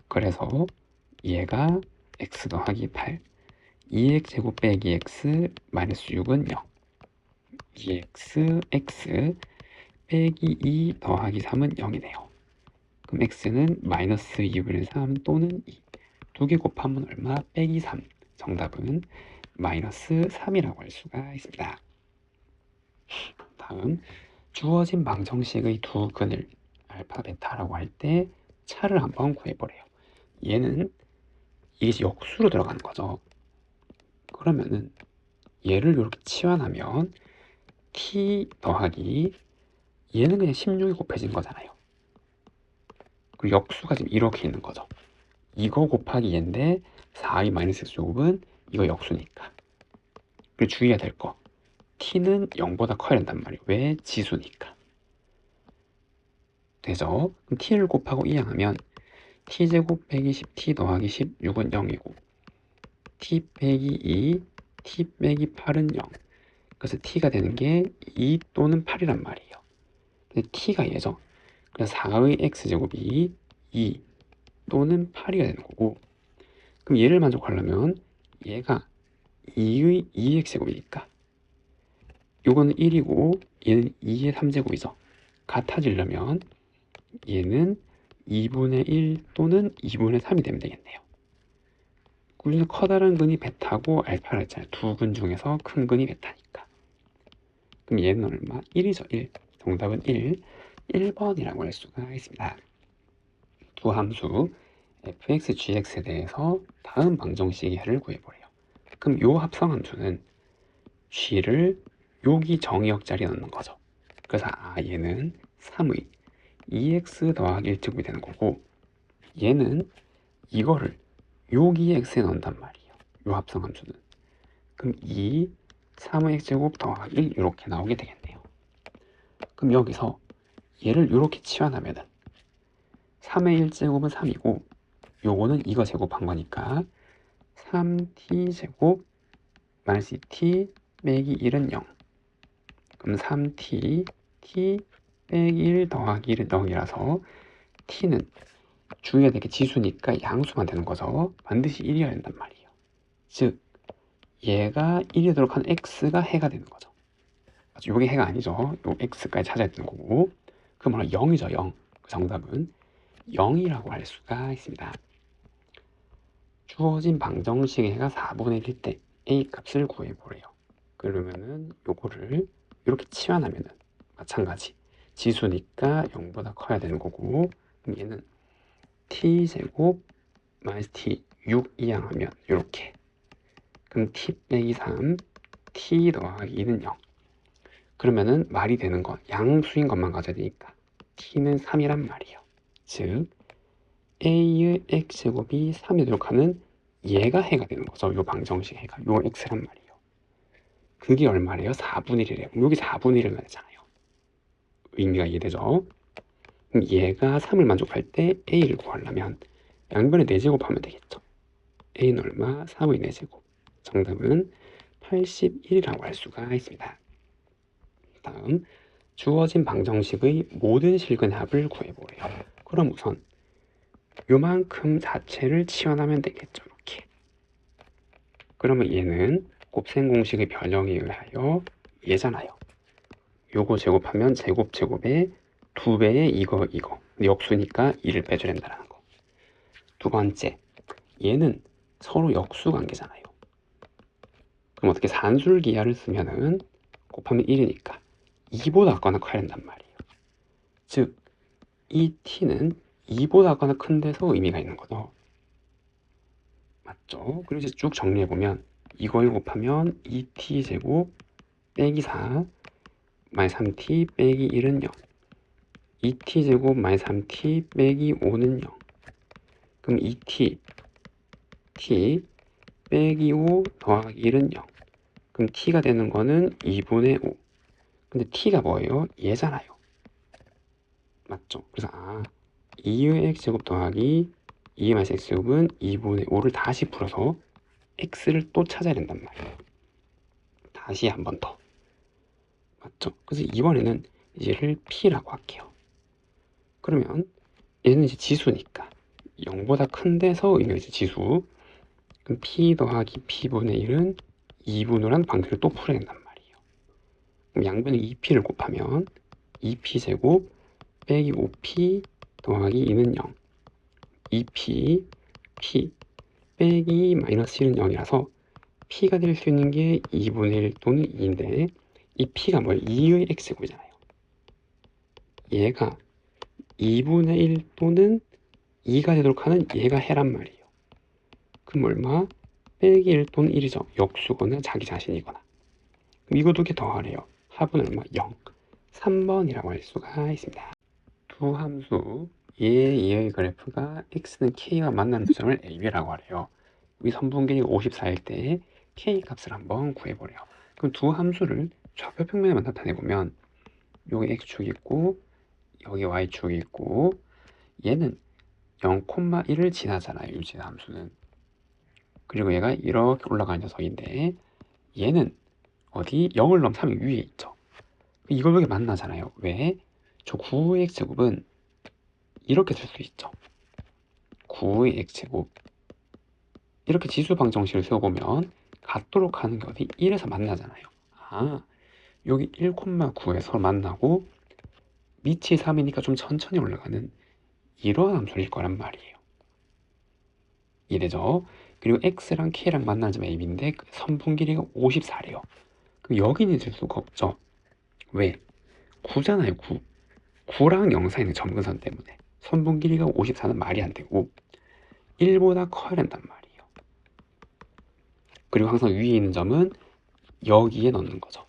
그래서 얘가 x 더하기 8 2x제곱 빼기 x 마이너스 6은 0 2x x 빼기 2 더하기 3은 0이네요. 그럼 x는 마이너스 2분의 3 또는 2 두 개 곱하면 얼마? 빼기 3 정답은 마이너스 3이라고 할 수가 있습니다. 다음 주어진 방정식의 두 근을 알파 베타라고 할 때 차를 한번 구해보래요. 얘는 이게 역수로 들어가는 거죠. 그러면은 얘를 이렇게 치환하면 t 더하기 얘는 그냥 16이 곱해진 거잖아요. 그리고 역수가 지금 이렇게 있는 거죠. 이거 곱하기 얘인데 4의 마이너스 x제곱은 이거 역수니까. 그리고 주의해야 될 거 t는 0보다 커야 된단 말이에요. 왜? 지수니까. 되죠? 그럼 t를 곱하고 이항하면 t제곱 120t 더하기 16은 0이고 t 빼기 2, t 빼기 8은 0. 그래서 t가 되는 게 2 또는 8이란 말이에요. 근데 t가 얘죠. 그래서 4의 x제곱이 2 또는 8이가 되는 거고, 그럼 얘를 만족하려면 얘가 2의 2x제곱이니까 요거는 1이고 얘는 2의 3제곱이죠. 같아지려면 얘는 2분의 1 또는 2분의 3이 되면 되겠네요. 꾸준히 커다란 근이 베타고 알파라 했잖아요. 두 근 중에서 큰 근이 베타니까. 그럼 얘는 얼마? 1이죠. 1. 정답은 1번이라고 할 수가 있습니다. 두 함수 fx, gx에 대해서 다음 방정식의 해를 구해보래요. 그럼 요 합성함수는 g를 여기 정의역 자리에 넣는 거죠. 그래서 얘는 3의 2x 더하기 1제곱이 되는 거고, 얘는 이거를 여기 x에 넣는단 말이에요. 요 합성함수는. 그럼 3의 x제곱 더하기 1 이렇게 나오게 되겠네요. 그럼 여기서 얘를 이렇게 치환하면은 3의 1제곱은 3이고 요거는 이거 제곱한 거니까 3t제곱 마이너스 t 빼기 1은 0. 그럼 3t t 빼기 1 더하기 1은 0이라서 t는 주의해야 될 게 지수니까 양수만 되는 거죠. 반드시 1이어야 된단 말이에요. 즉 얘가 1이 되도록 한 x가 해가 되는 거죠. 요게 해가 아니죠. 요 x까지 찾아야 되는 거고, 그럼 바로 0이죠. 0. 정답은 0이라고 할 수가 있습니다. 주어진 방정식의 해가 4분의 1일 때 a 값을 구해보래요. 그러면은 요거를 이렇게 치환하면은 마찬가지 지수니까 0보다 커야 되는 거고, 그럼 얘는 t제곱 마이너스 t 6 이항하면 이렇게, 그럼 t 빼기 3 t 더하기 2는 0. 그러면은 말이 되는 건 양수인 것만 가져야 되니까 t는 3이란 말이에요. 즉 a의 x제곱이 3이 되도록 하는 얘가 해가 되는 거죠. 요 방정식 해가 요 x란 말이에요. 그게 얼마래요? 4분의 1이래요. 여기 4분의 1을 넣잖아요. 의미가 이해되죠? 그럼 얘가 3을 만족할 때 a를 구하려면 양변에 4제곱하면 되겠죠. a는 얼마? 3의 4제곱. 정답은 81이라고 할 수가 있습니다. 다음 주어진 방정식의 모든 실근의 합을 구해보래요. 그럼 우선 요만큼 자체를 치환하면 되겠죠. 이렇게. 그러면 얘는 곱셈 공식의 변형에 의하여 얘잖아요. 요거 제곱하면 제곱에 2배의 이거 역수니까 2를 빼줘야 된다는 거. 두 번째, 얘는 서로 역수 관계잖아요. 그럼 어떻게 산술기하를 쓰면은 곱하면 1이니까 2보다 작거나 커야 된단 말이에요. 즉 이 t는 2보다 작거나 큰 데서 의미가 있는 거죠. 맞죠? 그리고 이제 쭉 정리해보면 이걸 곱하면 2t제곱 빼기 4 마이너스 3t 빼기 1은 0. 2t제곱 마이너스 3t 빼기 5는 0. 그럼 2t t 빼기 5 더하기 1은 0. 그럼 t가 되는 거는 2분의 5. 근데 t가 뭐예요? 얘잖아요. 맞죠? 그래서 2의 x제곱 더하기 2의 마이너스 x제곱은 2분의 5를 다시 풀어서 x를 또 찾아야 된단 말이에요. 다시 한 번 더. 맞죠? 그래서 이번에는 얘를 p라고 할게요. 그러면 얘는 이제 지수니까 0보다 큰 데서 의미가 이제 지수. 그럼 p 더하기 p분의 1은 2분으로 방식을 또 풀어야 된단 말이에요. 그럼 양변에 2p를 곱하면 2p제곱 빼기 5p 더하기 2는 0. 2p p 빼기 마이너스 1은 0이라서 p가 될 수 있는 게 2분의 1 또는 2인데 이 p가 뭐예요? 2의 x제곱이잖아요. 얘가 2분의 1 또는 2가 되도록 하는 얘가 해란 말이에요. 그럼 얼마? 빼기 1 또는 1이죠. 역수거나 자기 자신이거나. 그럼 이거 두 개 더하래요. 합은 얼마? 0. 3번이라고 할 수가 있습니다. 두 함수 얘의 그래프가 x는 k와 만나는 두 점을 ab라고 하래요. 이 선분계가 54일 때 k 값을 한번 구해보래요. 그럼 두 함수를 좌표 평면에만 나타내보면 여기 x축이 있고 여기 y축이 있고 얘는 0,1을 지나잖아요. 유지함수는. 그리고 얘가 이렇게 올라가는 녀석인데 얘는 어디 0을 넣으면 3이 위에 있죠. 이걸 보게 만나잖아요. 왜? 저 9의 x제곱은 이렇게 쓸 수 있죠. 9의 x제곱 이렇게 지수 방정식을 세워보면 같도록 하는 게 어디 1에서 만나잖아요. 아, 여기 1,9에서 만나고 밑이 3이니까 좀 천천히 올라가는 이러한 함수일 거란 말이에요. 이래죠. 그리고 x랑 k랑 만나는 점 ab인데 선분 길이가 54래요. 그럼 여기는 있을 수가 없죠. 왜? 9잖아요. 9. 9랑 0 사이는 점근선 때문에 선분 길이가 54는 말이 안 되고 1보다 커야 된단 말이에요. 그리고 항상 위에 있는 점은 여기에 넣는 거죠.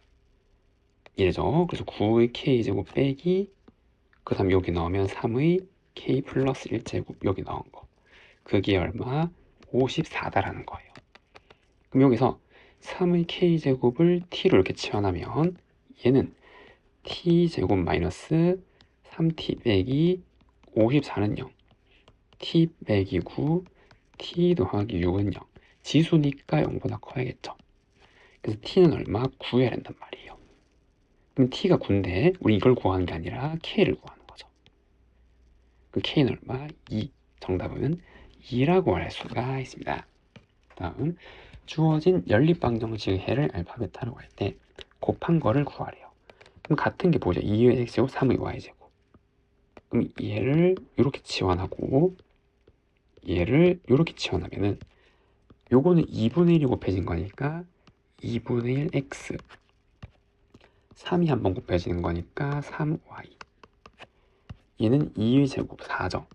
이래죠. 그래서 9의 k제곱 빼기 그 다음 여기 넣으면 3의 k 플러스 1제곱 여기 넣은 거 그게 얼마? 54다라는 거예요. 그럼 여기서 3의 k제곱을 t로 이렇게 치환하면 얘는 t제곱 마이너스 3t 빼기 54는 0 t 빼기 9 t 더하기 6은 0 지수니까 0보다 커야겠죠. 그래서 t는 얼마? 9여야 된단 말이에요. 그럼 t가 9인데 우리 이걸 구하는 게 아니라 k를 구하는 거죠. 그 k는 얼마? 2. 정답은 2라고 할 수가 있습니다. 다음 주어진 연립방정식의 해를 알파벳하라고 할 때 곱한 거를 구하래요. 그럼 같은 게 뭐죠? 2의 x제곱 3의 y제곱. 그럼 얘를 이렇게 치환하고 얘를 이렇게 치환하면은 요거는 2분의 1이 곱해진 거니까 2분의 1 x 3이 한번 곱해지는 거니까 3y 얘는 2의 제곱 4죠.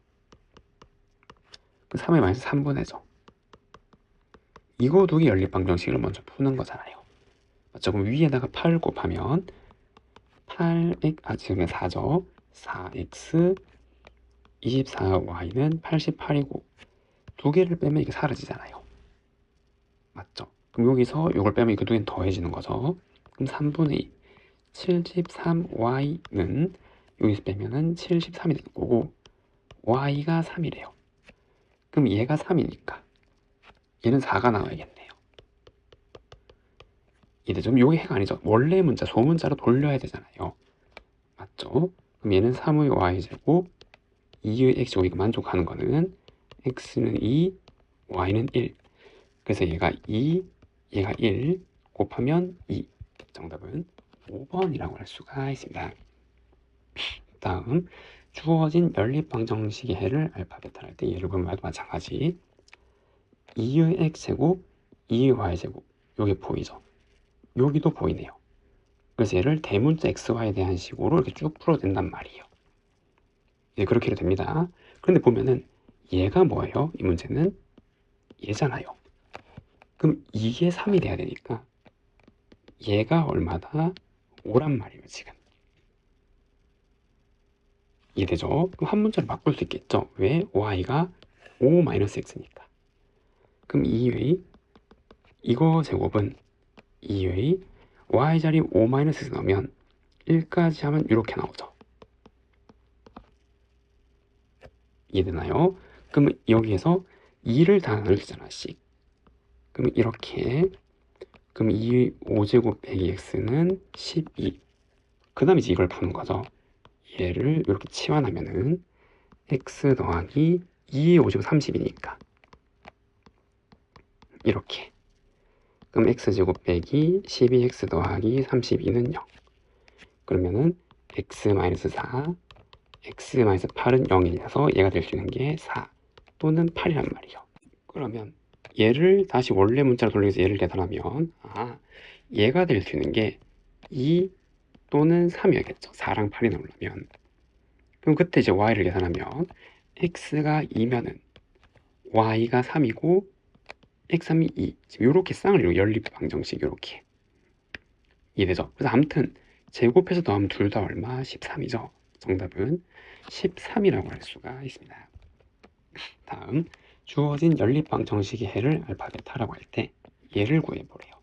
3의 마이너스 3분의죠. 이거 두 개 연립방정식을 먼저 푸는 거잖아요. 맞죠? 그럼 위에다가 8을 곱하면 8x, 지금 4죠. 4x 24y는 88이고 두 개를 빼면 이게 사라지잖아요. 맞죠? 그럼 여기서 이걸 빼면 이거 두 개는 더해지는 거죠. 그럼 3분의 2 73y는 여기서 빼면은 73이 되는 거고 y가 3이래요. 그럼 얘가 3이니까 얘는 4가 나와야겠네요. 이래죠? 요게 해가 아니죠. 원래 문자 소문자로 돌려야 되잖아요. 맞죠? 그럼 얘는 3의 y제곱 2의 x제곱 이거 만족하는 거는 x는 2 y는 1 그래서 얘가 2 얘가 1 곱하면 2 정답은 5번이라고 할 수가 있습니다. 다음 주어진 연립방정식의 해를 알파벳을 할 때 예를 보면 마찬가지 2의 x제곱 2의 y제곱 요게 보이죠? 여기도 보이네요. 그래서 얘를 대문자 xy에 대한 식으로 이렇게 쭉 풀어도 된단 말이에요. 네, 그렇게 해도 됩니다. 그런데 보면은 얘가 뭐예요? 이 문제는 얘잖아요. 그럼 이게 3이 돼야 되니까 얘가 얼마다? 5란 말이에요, 지금. 이해되죠? 그럼 한 문자로 바꿀 수 있겠죠? 왜? y가 5-x니까. 그럼 2의 이거 제곱은 2의 y자리 5-x 넣으면 1까지 하면 이렇게 나오죠. 이해되나요? 그럼 여기에서 2를 다 나눌 수 있잖아, 하나씩. 그럼 이렇게 그럼 2의 5제곱 빼기 x는 12. 그 다음에 이제 이걸 푸는 거죠. 얘를 이렇게 치환하면은 x 더하기 2의 5제곱 30이니까 이렇게 그럼 x제곱 빼기 12x 더하기 32는 0 그러면은 x-4 x-8은 0이라서 얘가 될 수 있는 게 4 또는 8이란 말이에요. 그러면 얘를 다시 원래 문자로 돌려서 얘를 계산하면 얘가 될 수 있는 게 2 또는 3이었겠죠. 4랑 8이 나오려면 그럼 그때 이제 y를 계산하면 x가 2면은 y가 3이고 x3이 2 지금 이렇게 쌍을 이루고 연립방정식 이렇게 이해되죠? 그래서 아무튼 제곱해서 더하면 둘 다 얼마? 13이죠. 정답은 13이라고 할 수가 있습니다. 다음 주어진 연립방정식의 해를 알파벳하라고 할 때 얘를 구해보래요.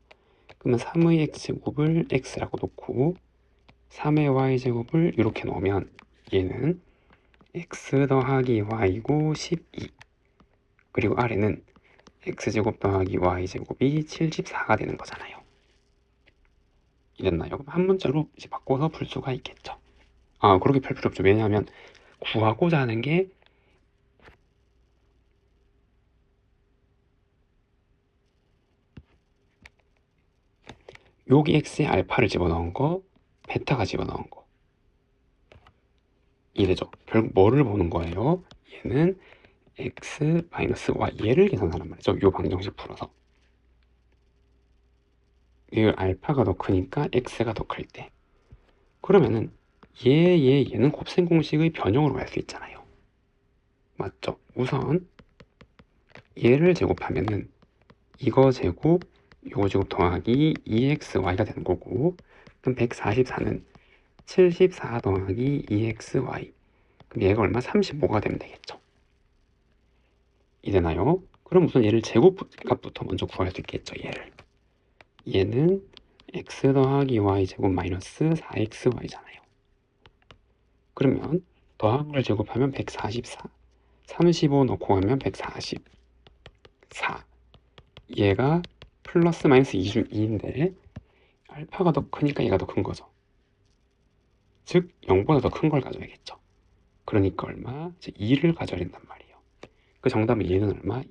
그러면 3의 x제곱을 x라고 놓고 3의 y제곱을 이렇게 놓으면 얘는 x 더하기 y고 12 그리고 아래는 x제곱 더하기 y제곱이 74가 되는 거잖아요. 이랬나요? 그럼 한 문자로 이제 바꿔서 풀 수가 있겠죠. 그렇게 펼 필요 없죠. 왜냐하면 구하고자 하는 게 여기 x에 알파를 집어넣은 거, 베타가 집어넣은 거. 이래죠. 결국 뭐를 보는 거예요? 얘는 x 마이너스 y 얘를 계산하란 말이죠. 요 방정식 풀어서. 이 알파가 더 크니까 x가 더 클 때. 그러면은 얘는 곱셈 공식의 변형으로 갈 수 있잖아요. 맞죠? 우선 얘를 제곱하면은 이거 제곱, 요거 제곱 더하기 2xy가 되는 거고, 그럼 144는 74 더하기 2xy. 그럼 얘가 얼마? 35가 되면 되겠죠. 이되나요? 그럼 우선 얘를 제곱값부터 먼저 구할 수 있겠죠. 얘는 x 더하기 y 제곱 마이너스 4xy잖아요. 그러면 더한 걸 제곱하면 144, 35 넣고 가면 144. 얘가 플러스 마이너스 2인데 알파가 더 크니까 얘가 더 큰 거죠. 즉 0보다 더 큰 걸 가져야겠죠. 그러니까 얼마? 2를 가져야 된단 말이에요. 그 정답은 얘는 얼마?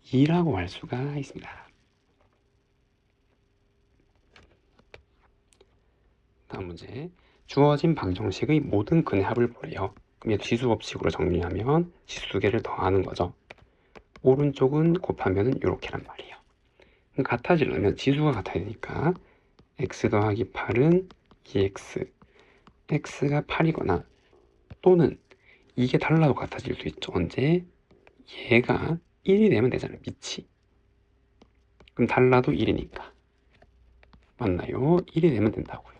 2라고 할 수가 있습니다. 다음 문제. 주어진 방정식의 모든 근의 합을 보래요. 그럼 얘도 지수법칙으로 정리하면 지수 두 개를 더하는 거죠. 오른쪽은 곱하면 이렇게란 말이에요. 그럼 같아지려면 지수가 같아야 되니까 x 더하기 8은 2x, x가 8이거나 또는 이게 달라도 같아질 수 있죠. 언제? 얘가 1이 되면 되잖아요. 밑이. 그럼 달라도 1이니까. 맞나요? 1이 되면 된다고요.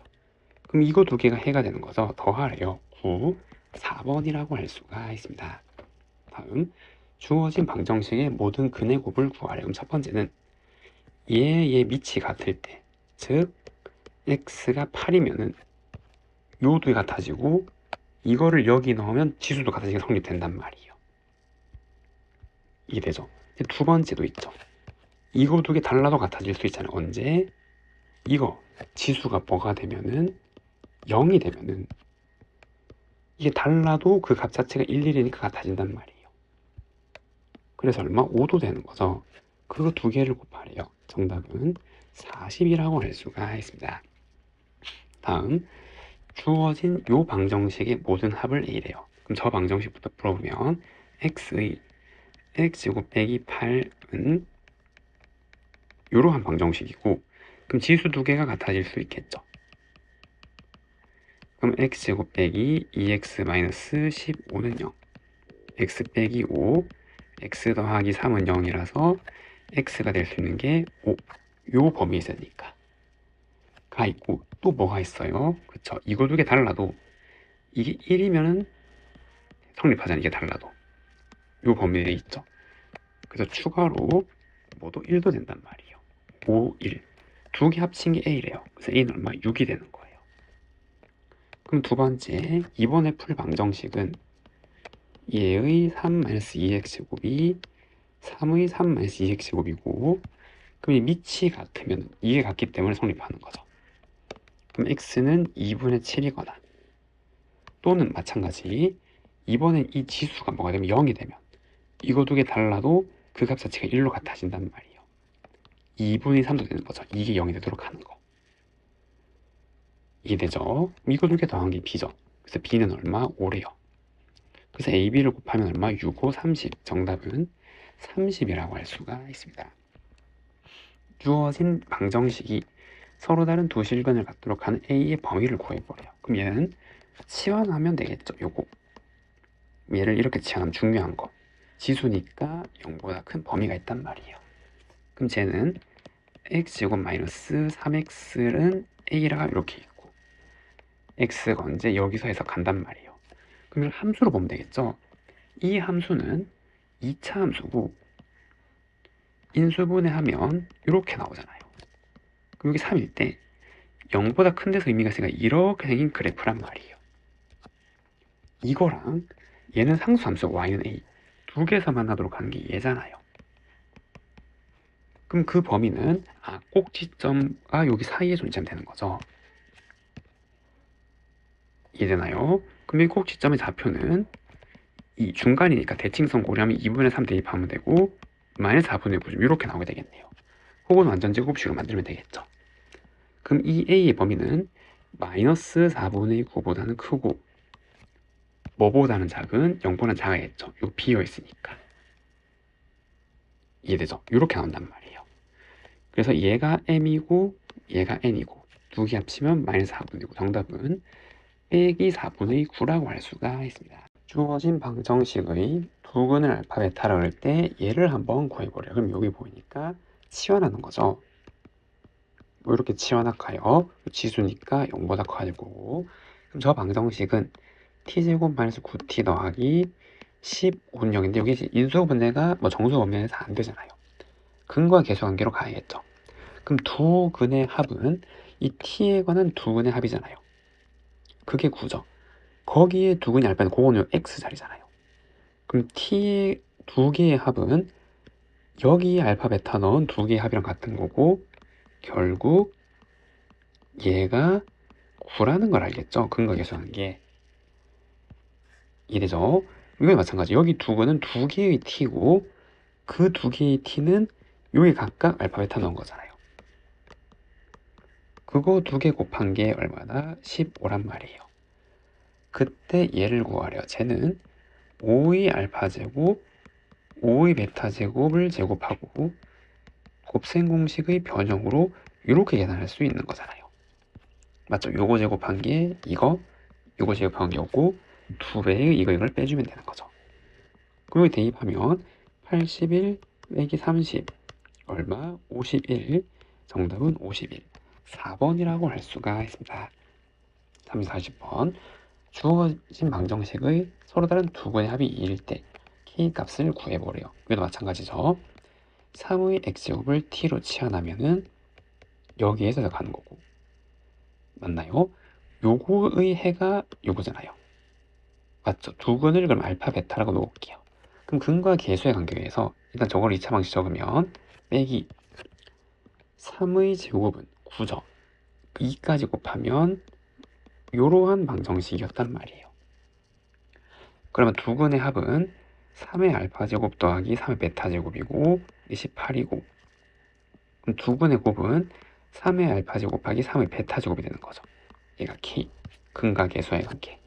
그럼 이거 두 개가 해가 되는 거죠. 더하래요. 9, 4번이라고 할 수가 있습니다. 다음, 주어진 방정식의 모든 근의 곱을 구하래. 그럼 첫 번째는 얘의 밑이 같을 때, 즉 x가 8이면은 요 두 개 같아지고 이거를 여기 넣으면 지수도 같아지게 성립된단 말이에요. 이게 되죠. 두 번째도 있죠. 이거 두 개 달라도 같아질 수 있잖아요. 언제? 이거 지수가 뭐가 되면은 0이 되면은 이게 달라도 그 값 자체가 1, 1이니까 같아진단 말이에요. 그래서 얼마? 5도 되는 거죠. 그거 두 개를 곱하래요. 정답은 40이라고 할 수가 있습니다. 다음, 주어진 요 방정식의 모든 합을 A래요. 그럼 저 방정식부터 풀어보면 x의 x제곱 빼기 8은 이러한 방정식이고, 그럼 지수 두 개가 같아질 수 있겠죠. 그럼 x제곱 빼기 2x 마이너스 15는 0, x 빼기 5, x 더하기 3은 0이라서 x가 될 수 있는 게 5, 요 범위에 있으니까 가 있고, 또 뭐가 있어요? 그쵸, 이거 두 개 달라도 이게 1이면은 성립하잖아요. 이게 달라도 요 범위에 있죠. 그래서 추가로 뭐도 1도 된단 말이에요. 5, 1 두 개 합친 게 A래요. 그래서 A는 얼마? 6이 되는 거예요. 그럼 두 번째, 이번에 풀 방정식은 얘의 3-2x제곱이 3의 3-2x제곱이고, 그럼 이 밑이 같으면 이게 같기 때문에 성립하는 거죠. 그럼 x는 2분의 7이거나 또는 마찬가지 이번엔 이 지수가 뭐가 되면 0이 되면 이거 두 개 달라도 그 값 자체가 1로 같아진단 말이에요. 2분의 3도 되는 거죠. 이게 0이 되도록 하는 거. 이게 되죠. 이거 두 개 더한 게 b죠. 그래서 b는 얼마? 5래요. 그래서 a, b를 곱하면 얼마? 6, 5, 30. 정답은 30이라고 할 수가 있습니다. 주어진 방정식이 서로 다른 두 실근을 갖도록 하는 a의 범위를 구해버려요. 그럼 얘는 치환하면 되겠죠. 요거. 얘를 이렇게 치환하면 중요한 거. 지수니까 0보다 큰 범위가 있단 말이에요. 그럼 쟤는 x제곱 마이너스 3x는 a라 이렇게 있고, x가 언제 여기서 해서 간단 말이에요. 그럼 이걸 함수로 보면 되겠죠. 이 함수는 2차 함수고 인수분해하면 이렇게 나오잖아요. 그럼 여기 3일 때 0보다 큰 데서 의미가 있으니까 이렇게 생긴 그래프란 말이에요. 이거랑 얘는 상수함수 y는 a 두 개에서 만나도록 하는 게 얘잖아요. 그럼 그 범위는 꼭지점과 여기 사이에 존재하면 되는 거죠. 이해되나요? 그럼 이 꼭지점의 좌표는 이 중간이니까 대칭선 고려하면 2분의 3 대입하면 되고 마이너스 4분의 9 이렇게 나오게 되겠네요. 혹은 완전 제곱식으로 만들면 되겠죠. 그럼 이 A의 범위는 마이너스 4분의 9보다는 크고 뭐보다는 작은 0보다는 작아야겠죠. 요 비어 있으니까. 이해되죠? 이렇게 나온단 말이에요. 그래서 얘가 m이고 얘가 n이고 두 개 합치면 마이너스 4분의 9. 정답은 빼기 4분의 9라고 할 수가 있습니다. 주어진 방정식의 두근을 알파 베타라고 할 때 얘를 한번 구해보래요. 그럼 여기 보이니까 치환하는 거죠. 뭐 이렇게 치환할까요? 지수니까 0보다 커야 될 거고. 그럼 저 방정식은 t제곱 마이너스 9t 더하기 15는 0인데 여기 인수 분해가 뭐 정수 범위에서 안 되잖아요. 근과 계수 관계로 가야겠죠. 그럼 두 근의 합은 이 t에 관한 두 근의 합이잖아요. 그게 9죠. 거기에 두 근이 알파는 그거는 x 자리잖아요. 그럼 t의 두 개의 합은 여기에 알파 베타 넣은 두 개의 합이랑 같은 거고 결국 얘가 9라는 걸 알겠죠? 근과 계수 관계. 이래죠? 이거 마찬가지. 여기 두 근은 두 개의 t고 그 두 개의 t는 여기 각각 알파 베타 넣은 거잖아요. 그거 두 개 곱한 게 얼마나? 15란 말이에요. 그때 얘를 구하려. 쟤는 5의 알파 제곱, 5의 베타 제곱을 제곱하고 곱셈 공식의 변형으로 이렇게 계산할 수 있는 거잖아요. 맞죠? 요거 제곱한 게 이거, 요거 제곱한 게 없고 두 배의 이걸 빼주면 되는 거죠. 그리고 대입하면 81 빼기 30 얼마? 51. 정답은 51. 4번이라고 할 수가 있습니다. 340번. 주어진 방정식의 서로 다른 두 근의 합이 2일 때 k 값을 구해보래요. 이것도 마찬가지죠. 3의 x제곱을 t로 치환하면은 여기에서 가는 거고. 맞나요? 요거의 해가 요거잖아요. 맞죠? 두 근을 그럼 알파 베타라고 놓을게요. 그럼 근과 계수의 관계에서 일단 저걸 2차 방식 적으면 빼기 3의 제곱은 9죠. 2까지 곱하면 이러한 방정식이었단 말이에요. 그러면 두 근의 합은 3의 알파 제곱 더하기 3의 베타 제곱이고 18이고 그럼 두 근의 곱은 3의 알파 제곱 곱하기 3의 베타 제곱이 되는 거죠. 얘가 K, 근과 계수의 관계.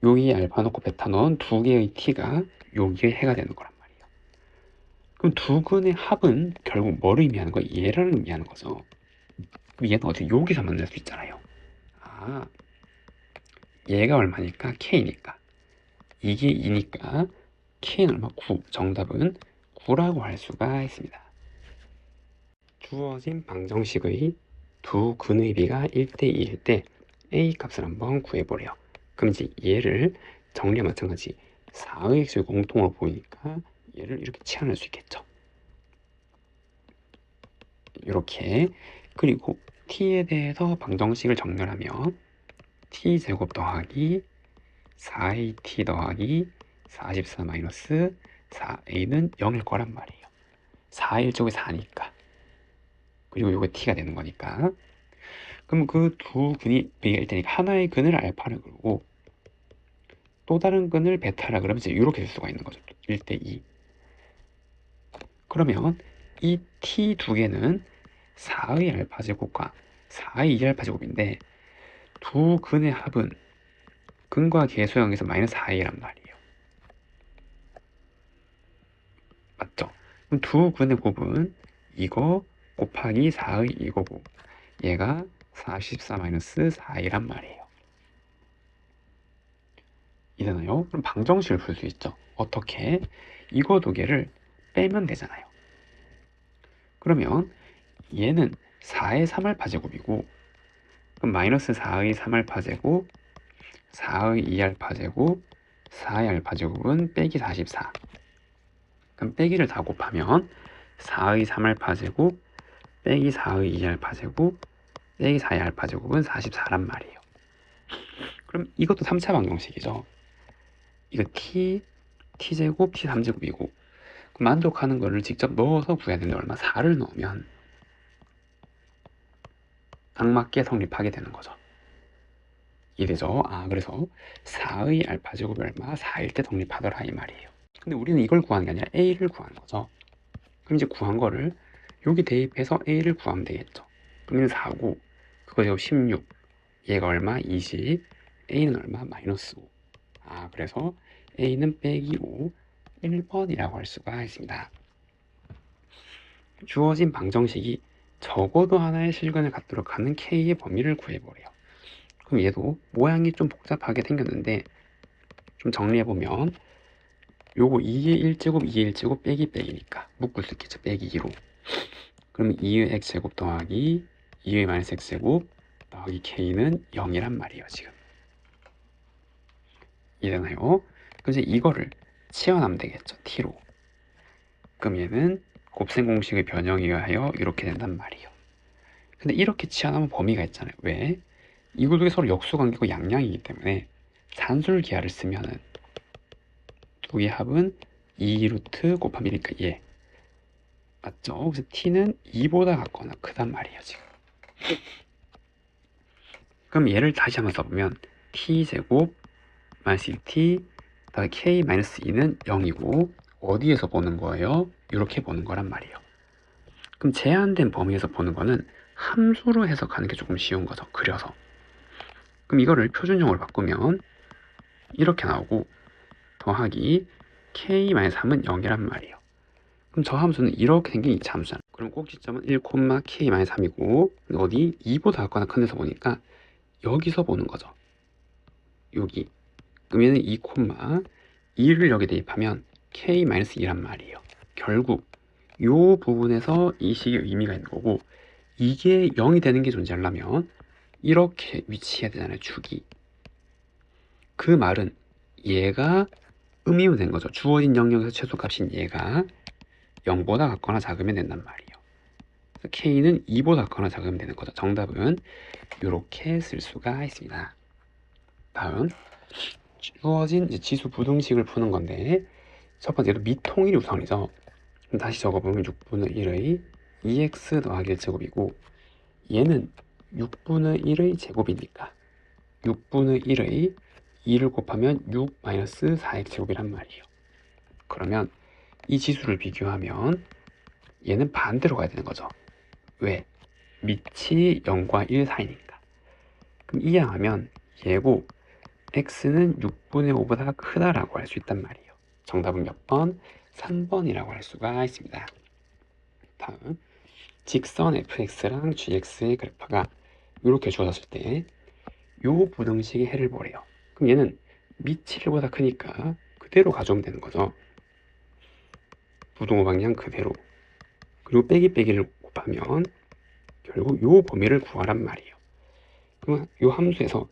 여기에 알파 넣고 베타 넣은 두 개의 T가 여기에 해가 되는 거란 말이에요. 그럼 두 근의 합은 결국 뭐를 의미하는 거예요? 얘를 의미하는 거죠. 그럼 얘는 어떻게 여기서 만날 수 있잖아요. 얘가 얼마니까? K니까. 이게 2니까 K는 얼마? 9. 정답은 9라고 할 수가 있습니다. 주어진 방정식의 두 근의 비가 1대2일 때 A 값을 한번 구해보래요. 그럼 이제 얘를 정리와 마찬가지 4의 x를 공통으로 보이니까 얘를 이렇게 치환할 수 있겠죠. 이렇게. 그리고 t에 대해서 방정식을 정렬하면 t제곱 더하기 4at 더하기 44 마이너스 4a는 0일 거란 말이에요. 4일 쪽에 4니까. 그리고 요게 t가 되는 거니까. 그럼 그 두 근이 b가 1대니까 하나의 근을 알파라 그러고 또 다른 근을 베타라 그러면 이제 이렇게 될 수가 있는 거죠. 1대2. 그러면 이 t 두 개는 4의 알파 제곱과 4의 2알파 제곱인데 두 근의 합은 근과 계수형에서 마이너스 4a란 말이에요. 맞죠? 그럼 두 근의 곱은 이거 곱하기 4의 이거고 얘가 44 마이너스 4이란 말이에요. 이해되나요? 그럼 방정식을 풀 수 있죠. 어떻게? 이거 두 개를 빼면 되잖아요. 그러면 얘는 4의 3알파 제곱이고 그럼 마이너스 4의 3알파 제곱 4의 2알파 제곱 4의 알파 제곱은 빼기 44. 그럼 빼기를 다 곱하면 4의 3알파 제곱 빼기 4의 2알파 제곱 빼기 4의 알파 제곱은 44란 말이에요. 그럼 이것도 3차 방정식이죠. 이거 t제곱, t3제곱이고 만족하는 거를 직접 넣어서 구해야 되는데 얼마? 4를 넣으면 딱 맞게 성립하게 되는 거죠. 이래죠. 그래서 4의 알파 제곱이 얼마? 4일 때 성립하더라 이 말이에요. 근데 우리는 이걸 구하는 게 아니라 A를 구하는 거죠. 그럼 이제 구한 거를 여기 대입해서 A를 구하면 되겠죠. 그럼 얘는 4고 그거 제곱 16, 얘가 얼마? 20, A는 얼마? 마이너스 5. 그래서 A는 빼기 5, 1번이라고 할 수가 있습니다. 주어진 방정식이 적어도 하나의 실근을 갖도록 하는 K의 범위를 구해보래요. 그럼 얘도 모양이 좀 복잡하게 생겼는데 좀 정리해보면 요거 2의 1제곱 2의 1제곱 빼기 빼기니까 묶을 수 있겠죠. 빼기 2로. 그럼 2의 x제곱 더하기 2의 마이너스 x제곱 더하기 k는 0이란 말이에요. 지금 이해되나요? 그래서 이거를 치환하면 되겠죠. t로. 그럼 얘는 곱셈 공식의 변형에 의하여 이렇게 된단 말이에요. 근데 이렇게 치환하면 범위가 있잖아요. 왜? 이것도 서로 역수관계고 양량이기 때문에 산술 기하를 쓰면은 두 개의 합은 2루트 곱하면 1이니까 얘 맞죠? 그래서 t는 2보다 같거나 크단 말이에요. 지금 그럼 얘를 다시 한번 써보면 t제곱 마이너스 2t 더하기 k 마이너스 2는 0이고 어디에서 보는 거예요? 이렇게 보는 거란 말이에요. 그럼 제한된 범위에서 보는 거는 함수로 해석하는 게 조금 쉬운 거죠. 그려서. 그럼 이거를 표준형으로 바꾸면 이렇게 나오고 더하기 k-3은 0이란 말이에요. 그럼 저 함수는 이렇게 생긴 이차 함수잖아요. 그럼 꼭지점은 1, k-3이고 어디? 2보다 같거나 큰 데서 보니까 여기서 보는 거죠. 여기. 그러면 2, 2를 여기 대입하면 k-2란 말이에요. 결국 이 부분에서 이 식의 의미가 있는 거고 이게 0이 되는 게 존재하려면 이렇게 위치해야 되잖아요. 축이. 그 말은 얘가 음이면 된 거죠. 주어진 영역에서 최소값인 얘가 0보다 같거나 작으면 된단 말이에요. 그래서 k는 2보다 같거나 작으면 되는 거죠. 정답은 이렇게 쓸 수가 있습니다. 다음 주어진 지수 부등식을 푸는 건데 첫 번째로 미통일이 우선이죠. 그럼 다시 적어보면 6분의 1의 2x 더하기 1제곱이고 얘는 6분의 1의 제곱이니까 6분의 1의 2를 곱하면 6 마이너스 4x 제곱이란 말이에요. 그러면 이 지수를 비교하면 얘는 반대로 가야 되는 거죠. 왜? 밑이 0과 1 사이니까. 그럼 이항하면 얘고 x는 6분의 5보다 크다라고 할 수 있단 말이에요. 정답은 몇 번? 3번이라고 할 수가 있습니다. 다음 직선 fx랑 gx의 그래프가 이렇게 주어졌을 때 이 부등식의 해를 보래요. 그럼 얘는 밑이 1보다 크니까 그대로 가져오면 되는 거죠. 부등호 방향 그대로. 그리고 빼기 빼기를 곱하면 결국 이 범위를 구하란 말이에요. 그러면 이 함수에서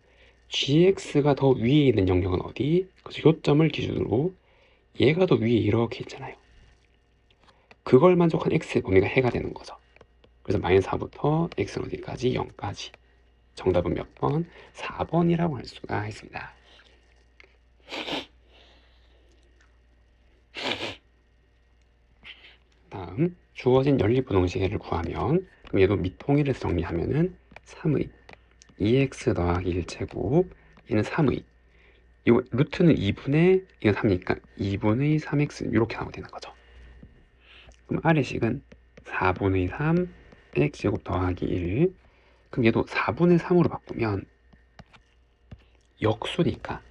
gx가 더 위에 있는 영역은 어디? 그래서 요점을 기준으로 얘가 더 위에 이렇게 있잖아요. 그걸 만족한 x의 범위가 해가 되는 거죠. 그래서 마이너스 4부터 x는 어디까지? 0까지. 정답은 몇 번? 4번이라고 할 수가 있습니다. 다음 주어진 연립부등식을 구하면 그럼 얘도 밑통일에서 정리하면은 3의 2x 더하기 1제곱 얘는 3의 이거 루트는 2분의 이거 3이니까 2분의 3x 이렇게 나오게 되는 거죠. 그럼 아래식은 4분의 3 x제곱 더하기 1 그럼 얘도 4분의 3으로 바꾸면 역수니까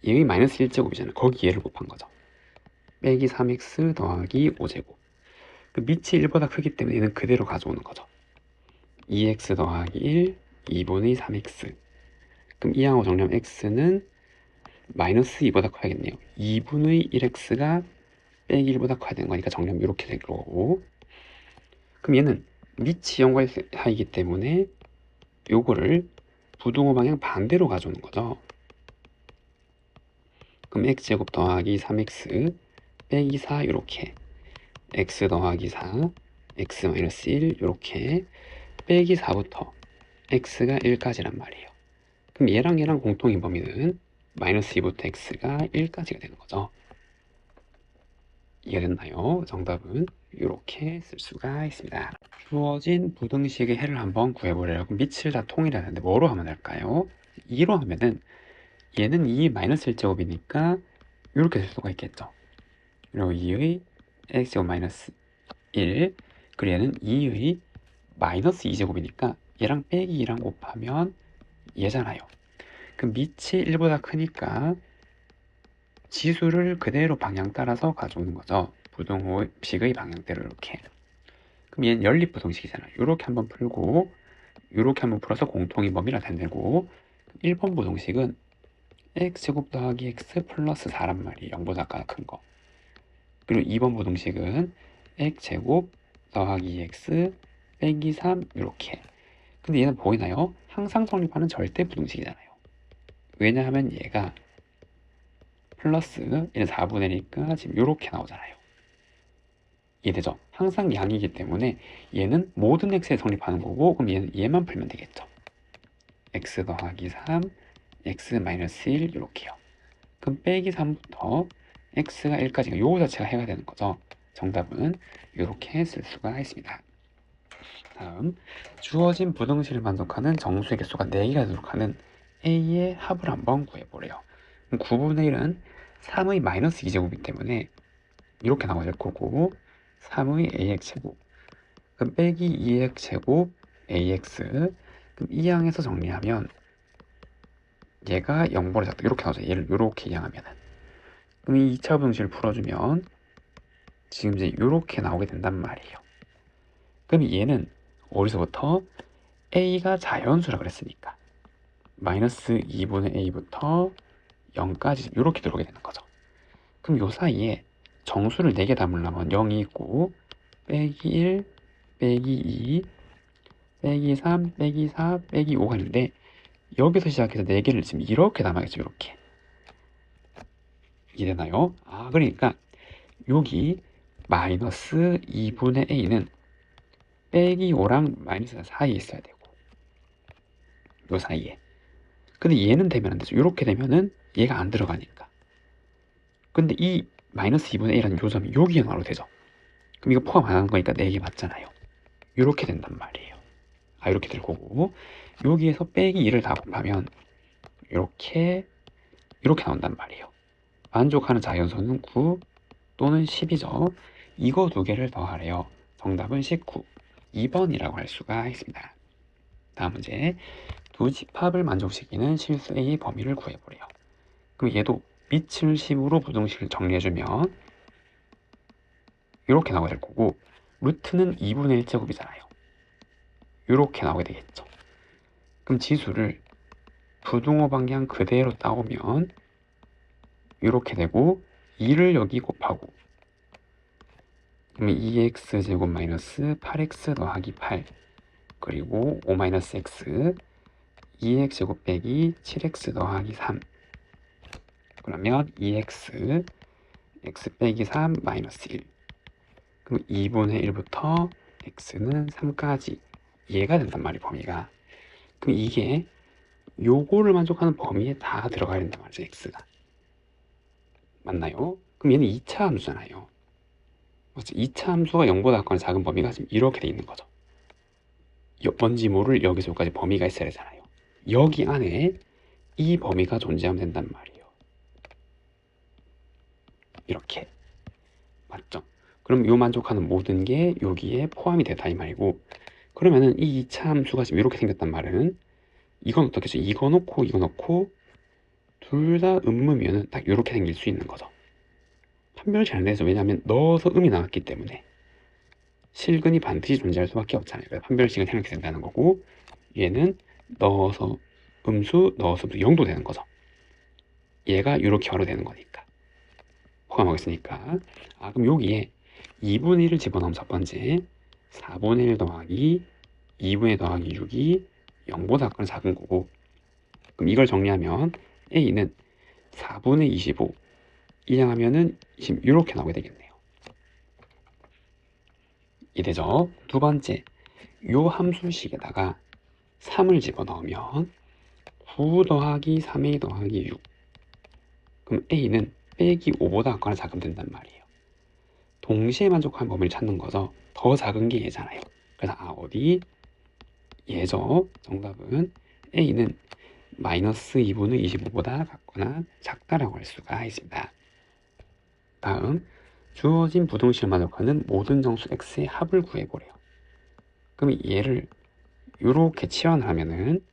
얘의 마이너스 1제곱이잖아요. 거기 얘를 곱한 거죠. 빼기 3x 더하기 5제곱 그 밑이 1보다 크기 때문에 얘는 그대로 가져오는 거죠. 2x 더하기 1 2분의 3x 그럼 이항으로 정리하면 x는 마이너스 2보다 커야겠네요. 2분의 1x가 빼기 1보다 커야 되는 거니까 정리하면 이렇게 될 거고 그럼 얘는 밑이 0과 1 사이기 때문에 요거를 부등호 방향 반대로 가져오는 거죠. 그럼 x제곱 더하기 3x 빼기 4 이렇게 x 더하기 4 x 마이너스 1 이렇게 빼기 4부터 x가 1까지란 말이에요. 그럼 얘랑 얘랑 공통인 범위는 마이너스 2부터 x가 1까지가 되는 거죠. 이해됐나요? 정답은 이렇게 쓸 수가 있습니다. 주어진 부등식의 해를 한번 구해보려고 밑을 다 통일하는데 뭐로 하면 될까요? 2로 하면은 얘는 2 마이너스 1제곱이니까 이렇게 쓸 수가 있겠죠. 그리고 2의 x제곱 마이너스 1, 그리고 얘는 2의 마이너스 2제곱이니까 얘랑 빼기 2랑 곱하면 얘잖아요. 그럼 밑이 1보다 크니까 지수를 그대로 방향 따라서 가져오는 거죠. 부등호식의 방향대로 이렇게. 그럼 얘는 연립부등식이잖아요. 이렇게 한번 풀고 이렇게 한번 풀어서 공통인 범위를 나타내고 1번 부등식은 x제곱 더하기 x 플러스 4란 말이에요. 0보다 큰 거. 그리고 2번 부등식은 x제곱 더하기 x 빼기 3 이렇게. 근데 얘는 보이나요? 항상 성립하는 절대 부등식이잖아요. 왜냐하면 얘가 플러스 얘는 4분의니까 지금 이렇게 나오잖아요. 이해되죠? 항상 양이기 때문에 얘는 모든 x에 성립하는 거고, 그럼 얘는 얘만 풀면 되겠죠. x 더하기 3 x 마이너스 1 이렇게요. 그럼 빼기 3부터 x가 1까지가 요 자체가 해가 되는 거죠. 정답은 이렇게 쓸 수가 있습니다. 다음, 주어진 부등식을 만족하는 정수의 개수가 4개가 되도록 하는 a의 합을 한번 구해보래요. 9분의 1은 3의 마이너스 2제곱이기 때문에 이렇게 나와야 될 거고, 3의 ax제곱, 그럼 빼기 2x제곱 ax, 그럼 이 항에서 정리하면 얘가 0보다 작다 이렇게 나오죠. 얘를 이렇게 이항하면은. 그럼 이 2차 부등식을 풀어주면 지금 이제 이렇게 나오게 된단 말이에요. 그럼 얘는 어디서부터 a가 자연수라 그랬으니까 마이너스 2분의 a부터 0까지 이렇게 들어오게 되는 거죠. 그럼 요 사이에 정수를 4개 담으려면 0이 있고 빼기 1, 빼기 2, 빼기 3, 빼기 4, 빼기 5가 있는데 여기서 시작해서 4개를 지금 이렇게 담아야겠죠. 이렇게. 이해되나요? 그러니까 여기 마이너스 2분의 a는 빼기 5랑 마이너스 4 사이에 있어야 되고 요 사이에. 근데 얘는 되면 안 되죠. 이렇게 되면은 얘가 안 들어가니까. 근데 이 마이너스 2분의 a라는 요점이 여기에 나와도 되죠. 그럼 이거 포함 안 하는 거니까 4개 맞잖아요. 이렇게 된단 말이에요. 이렇게 될 거고, 여기에서 빼기 2를 다 곱하면 이렇게 나온단 말이에요. 만족하는 자연수는 9 또는 10이죠. 이거 2개를 더하래요. 정답은 19, 2번이라고 할 수가 있습니다. 다음 문제, 두 집합을 만족시키는 실수 A의 범위를 구해보래요. 그럼 얘도 밑을 10으로 부등식을 정리해주면 이렇게 나오게 될 거고, 루트는 2분의 1제곱이잖아요. 이렇게 나오게 되겠죠. 그럼 지수를 부등호 방향 그대로 따오면 이렇게 되고 2를 여기 곱하고 그러면 2x제곱 마이너스 8x 더하기 8 그리고 5 마이너스 x 2x제곱 빼기 7x 더하기 3 그러면 2x x 빼기 3 마이너스 1 그럼 2분의 1부터 x는 3까지 얘가 된단 말이에요. 범위가. 그럼 이게 요거를 만족하는 범위에 다 들어가야 된단 말이죠. x가. 맞나요? 그럼 얘는 2차 함수잖아요. 2차 함수가 0보다 작거나 작은 범위가 지금 이렇게 돼 있는 거죠. 뭔지 모를 여기서 여기까지 범위가 있어야 되잖아요. 여기 안에 이 범위가 존재하면 된단 말이에요. 이렇게. 맞죠? 그럼 요 만족하는 모든 게 여기에 포함이 되다 이 말이고, 그러면은 이 2차 함수가 지금 이렇게 생겼단 말은 이건 어떻겠죠? 이거 놓고 둘 다 음음이면 딱 이렇게 생길 수 있는 거죠. 판별이 잘 돼서, 왜냐하면 넣어서 음이 나왔기 때문에 실근이 반드시 존재할 수밖에 없잖아요. 그래서 판별식은 이렇게 된다는 거고, 얘는 넣어서 음수, 넣어서 0도 되는 거죠. 얘가 이렇게 바로 되는 거니까. 포함하고 있으니까. 그럼 여기에 2분의 1을 집어넣으면 첫 번째 4분의 1 더하기 2분의 1 더하기 6이 0보다 작거나 작은 거고, 그럼 이걸 정리하면 a는 4분의 25 이항하면은 지금 이렇게 나오게 되겠네요. 이되죠? 두 번째, 요 함수식에다가 3을 집어넣으면 9 더하기 3a 더하기 6 그럼 a는 빼기 5보다 작거나 작으면 된단 말이에요. 동시에 만족하는 범위를 찾는 거죠. 더 작은 게 얘잖아요. 그래서 어디 얘죠. 정답은 A는 마이너스 2분의 25보다 같거나 작다라고 할 수가 있습니다. 다음, 주어진 부등식을 만족하는 모든 정수 x의 합을 구해보래요. 그럼 얘를 이렇게 치환하면은,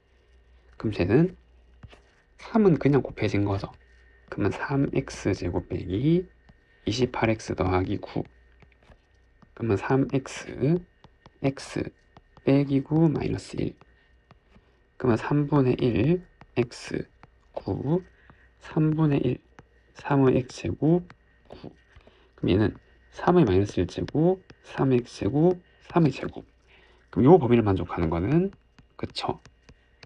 그럼 쟤는 3은 그냥 곱해진 거죠. 그러면 3x제곱 빼기 28x 더하기 9. 그러면 3x x 빼기 9 마이너스 1. 그러면 3분의 1 x 9 3분의 1 3의 x제곱 9. 그럼 얘는 3의 마이너스 1제곱 3의 x제곱 3의 제곱. 그럼 요 범위를 만족하는 거는 그쵸,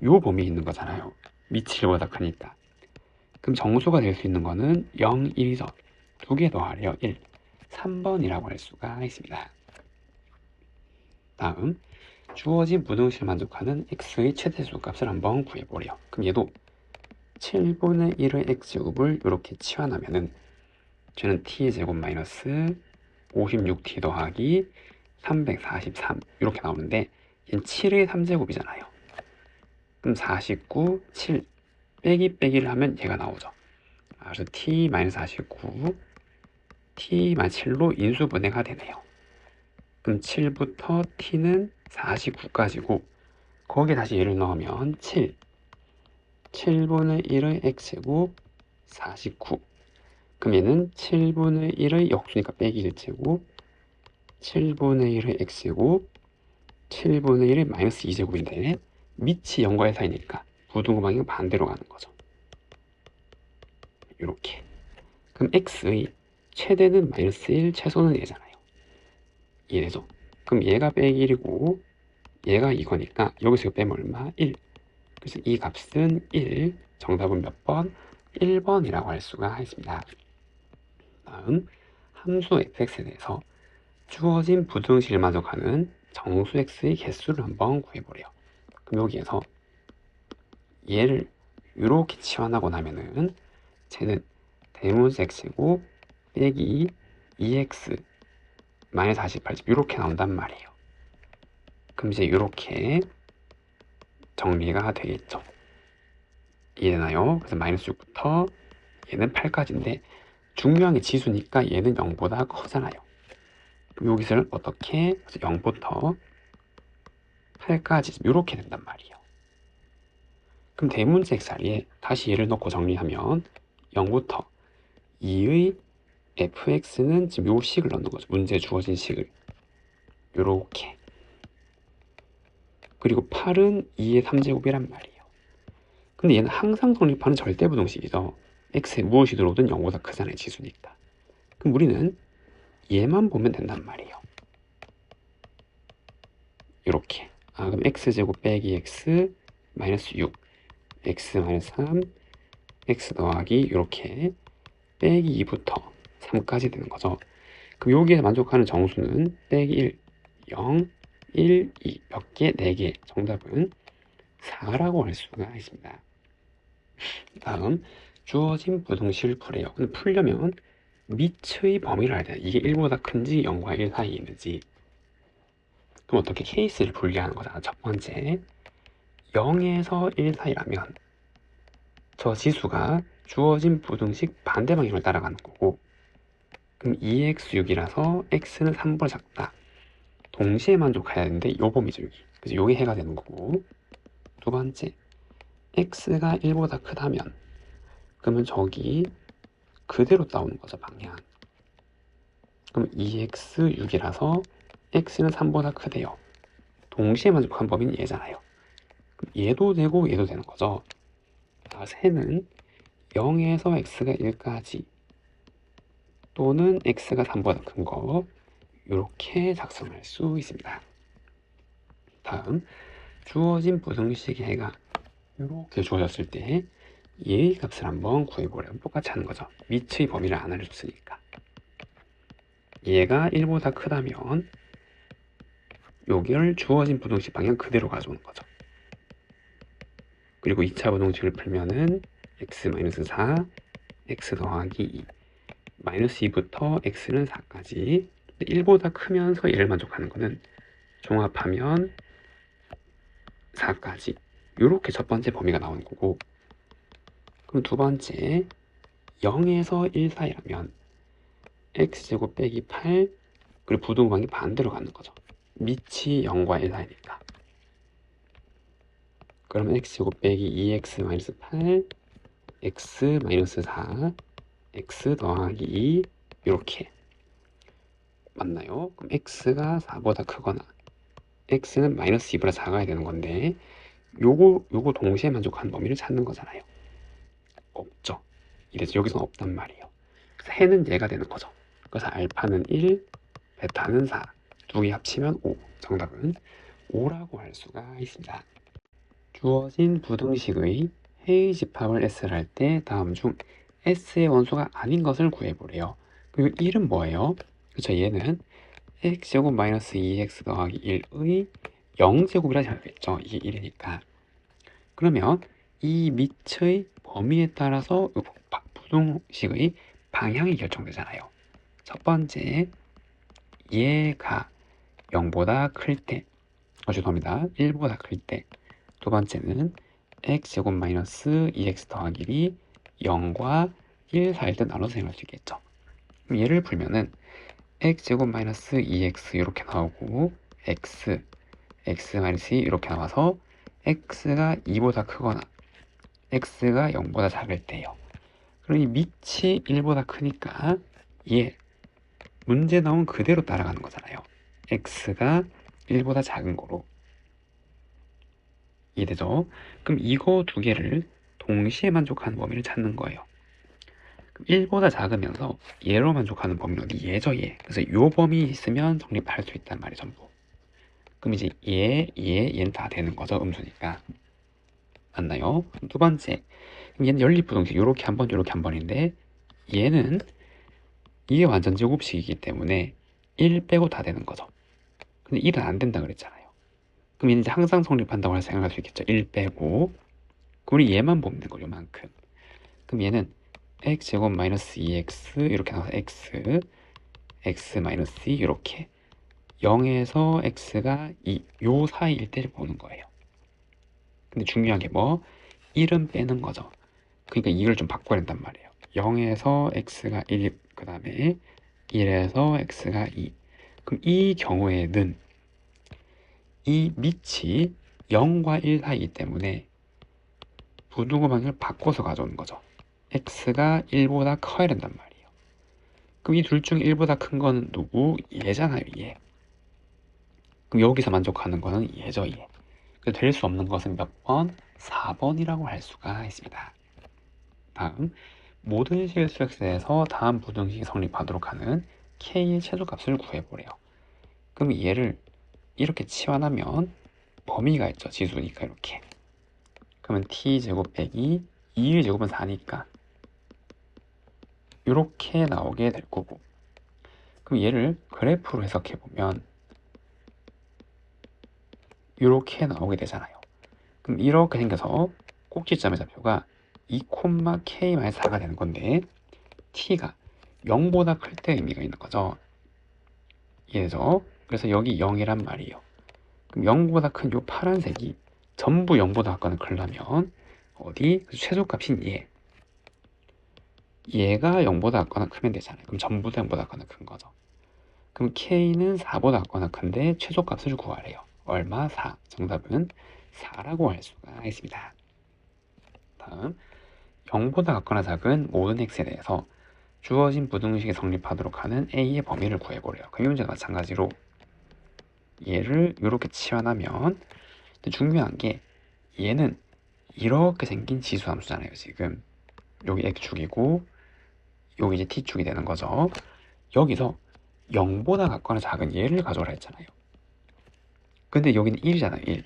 요 범위에 있는 거잖아요. 밑이 1보다 크니까. 그럼 정수가 될 수 있는 거는 0, 1이죠. 두 개 더하래요. 1, 3번이라고 할 수가 있습니다. 다음, 주어진 부등식을 만족하는 x의 최대수 값을 한번 구해보래요. 그럼 얘도 7분의 1의 x제곱을 이렇게 치환하면은 쟤는 t제곱 마이너스 56t 더하기 343 이렇게 나오는데 얘는 7의 3제곱이잖아요. 그럼 49, 7 빼기를 하면 얘가 나오죠. 그래서 t-49 t-7로 인수분해가 되네요. 그럼 7부터 t는 49까지고 거기에 다시 얘를 넣으면 7분의 1의 x제곱 49. 그럼 얘는 7분의 1의 역수니까 빼기 1제곱 7분의 1의 x제곱 7분의 1의 마이너스 2제곱인데 밑이 0과의 사이니까 부등호 방향 반대로 가는 거죠. 이렇게. 그럼 x의 최대는 마이너스 1, 최소는 얘잖아요. 이래죠. 그럼 얘가 빼기 1이고 얘가 이거니까 여기서 빼면 얼마? 1. 그래서 이 값은 1. 정답은 몇 번? 1번이라고 할 수가 있습니다. 다음, 함수 fx에 대해서 주어진 부등식을 만족하는 정수 x의 개수를 한번 구해보래요. 그럼 여기에서 얘를 이렇게 치환하고 나면은 쟤는 대문수 x제곱 빼기 2x 마이너스 48 이렇게 나온단 말이에요. 그럼 이제 이렇게 정리가 되겠죠. 이해되나요? 그래서 마이너스 6부터 얘는 8까지인데 중요한 게 지수니까 얘는 0보다 커잖아요. 그럼 여기서는 어떻게? 그래서 0부터 8까지 이렇게 된단 말이에요. 그럼 대문수 x 자리에 다시 얘를 넣고 정리하면 0부터 2의 fx는 지금 요 식을 넣는 거죠. 문제에 주어진 식을 요렇게. 그리고 8은 2의 3제곱이란 말이에요. 근데 얘는 항상 성립하는 절대부등식이죠. x에 무엇이 들어오든 0보다 크잖아요. 지수니까. 그럼 우리는 얘만 보면 된단 말이에요. 이렇게. 그럼 x제곱 빼기 x 마이너스 6 x 마이너스 3 x 더하기 이렇게 빼기 2부터 3까지 되는 거죠. 그럼 여기에 만족하는 정수는 빼기 1, 0, 1, 2 몇 개? 4개. 정답은 4라고 할 수가 있습니다. 다음, 주어진 부등식을 풀래요. 근데 풀려면 밑의 범위를 알아야 돼요. 이게 1보다 큰지 0과 1 사이에 있는지. 그럼 어떻게 케이스를 분리하는 거잖아. 첫 번째, 0에서 1 사이라면 저 지수가 주어진 부등식 반대 방향을 따라가는 거고, 그럼 2x6이라서 x는 3보다 작다. 동시에 만족해야 되는데 요 범위죠, 여기. 그래서 요게 해가 되는 거고. 두 번째, x가 1보다 크다면 그러면 저기 그대로 따오는 거죠, 방향. 그럼 2x6이라서 x는 3보다 크대요. 동시에 만족한 범위는 얘잖아요. 그럼 얘도 되고 얘도 되는 거죠. 새는 0에서 x가 1까지 또는 x가 3보다 큰 거 이렇게 작성할 수 있습니다. 다음, 주어진 부등식의 해가 이렇게 주어졌을 때 얘의 값을 한번 구해보려면 똑같이 하는 거죠. 밑의 범위를 안 알려줬으니까. 얘가 1보다 크다면 여기를 주어진 부등식 방향 그대로 가져오는 거죠. 그리고 2차 부등식을 풀면은 x-4 x 더하기 2 마이너스 2부터 x는 4까지 근데 1보다 크면서 얘를 만족하는 거는 종합하면 4까지 이렇게 첫 번째 범위가 나오는 거고, 그럼 두 번째 0에서 1 사이라면 x제곱 빼기 8, 그리고 부등호방이 반대로 가는 거죠. 밑이 0과 1 사이니까. 그러면 x제곱 빼기 2x-8, x-4, x 더하기 2 이렇게 맞나요? 그럼 x가 4보다 크거나 x는 마이너스 2보다 작아야 되는 건데, 요거 동시에 만족하는 범위를 찾는 거잖아요. 없죠. 이래서 여기서는 없단 말이에요. 그래서 해는 얘가 되는 거죠. 그래서 알파는 1, 베타는 4, 두 개 합치면 5. 정답은 5라고 할 수가 있습니다. 주어진 부등식의 해의 집합을 S를 할 때 다음 중 S의 원소가 아닌 것을 구해보래요. 그리고 1은 뭐예요? 그렇죠. 얘는 x제곱 마이너스 2x 더하기 1의 0제곱이라 생각했죠. 이게 1이니까. 그러면 이 밑의 범위에 따라서 부등식의 방향이 결정되잖아요. 첫 번째, 얘가 0보다 클 때, 죄송합니다. 1보다 클 때. 두 번째는 x제곱 마이너스 2x 더하기 1이 0과 1 사이일 때 나눠서 생각할 수 있겠죠. 그럼 예를 풀면은 x제곱 마이너스 2x 이렇게 나오고 x 마이너스 2 이렇게 나와서 x가 2보다 크거나 x가 0보다 작을 때요. 그럼 이 밑이 1보다 크니까 얘 문제 나온 그대로 따라가는 거잖아요. x가 1보다 작은 거로. 이해되죠? 그럼 이거 두 개를 동시에 만족하는 범위를 찾는 거예요. 그럼 1보다 작으면서 얘로 만족하는 범위는 어디? 얘죠, 얘. 그래서 요 범위 있으면 성립할 수 있단 말이에요, 전부. 그럼 이제 얘는 다 되는 거죠, 음수니까. 맞나요? 두 번째, 그럼 얘는 연립부등식 요렇게 한 번, 요렇게 한 번인데 얘는 이게 완전 제곱식이기 때문에 1 빼고 다 되는 거죠. 근데 1은 안 된다 그랬잖아요. 그럼 얘는 이제 항상 성립한다고 생각할 수 있겠죠. 1 빼고. 우리 얘만 보면 되는 거죠, 요만큼. 그럼 얘는 x제곱 마이너스 2x 이렇게 나와서 x 마이너스 2 이렇게 0에서 x가 2, 요 사이일 때를 보는 거예요. 근데 중요한 게 뭐? 1은 빼는 거죠. 그러니까 이걸 좀 바꿔야 된단 말이에요. 0에서 x가 1, 그 다음에 1에서 x가 2. 그럼 이 경우에는 이 밑이 0과 1 사이이기 때문에 부등호 방향을 바꿔서 가져오는 거죠. x가 1보다 커야 된단 말이에요. 그럼 이 둘 중에 1보다 큰 거는 누구? 얘잖아요, 얘. 그럼 여기서 만족하는 거는 얘죠, 얘. 될 수 없는 것은 몇 번? 4번이라고 할 수가 있습니다. 다음, 모든 실수엑스에서 다음 부등식이 성립하도록 하는 k의 최소값을 구해보래요. 그럼 얘를 이렇게 치환하면 범위가 있죠, 지수니까 이렇게. 그러면 t제곱 빼기 2의 제곱은 4니까 이렇게 나오게 될 거고, 그럼 얘를 그래프로 해석해보면 이렇게 나오게 되잖아요. 그럼 이렇게 생겨서 꼭지점의 좌표가 2,k-4가 되는 건데 t가 0보다 클 때 의미가 있는 거죠. 이해되죠? 그래서 여기 0이란 말이에요. 그럼 0보다 큰 요 파란색이 전부 0보다 같거나 크려면 어디? 최소값인 얘가 0보다 같거나 크면 되잖아요. 그럼 전부 다 0보다 같거나 큰 거죠. 그럼 k는 4보다 같거나 큰데 최소값을 구하래요. 얼마? 4. 정답은 4라고 할 수가 있습니다. 다음, 0보다 같거나 작은 모든 x에 대해서 주어진 부등식이 성립하도록 하는 a의 범위를 구해보래요. 그 문제가 마찬가지로 얘를 이렇게 치환하면, 중요한 게 얘는 이렇게 생긴 지수함수잖아요. 지금 여기 x축이고 여기 이제 t축이 되는 거죠. 여기서 0보다 같거나 작은 얘를 가져오라 했잖아요. 근데 여기는 1이잖아요. 1.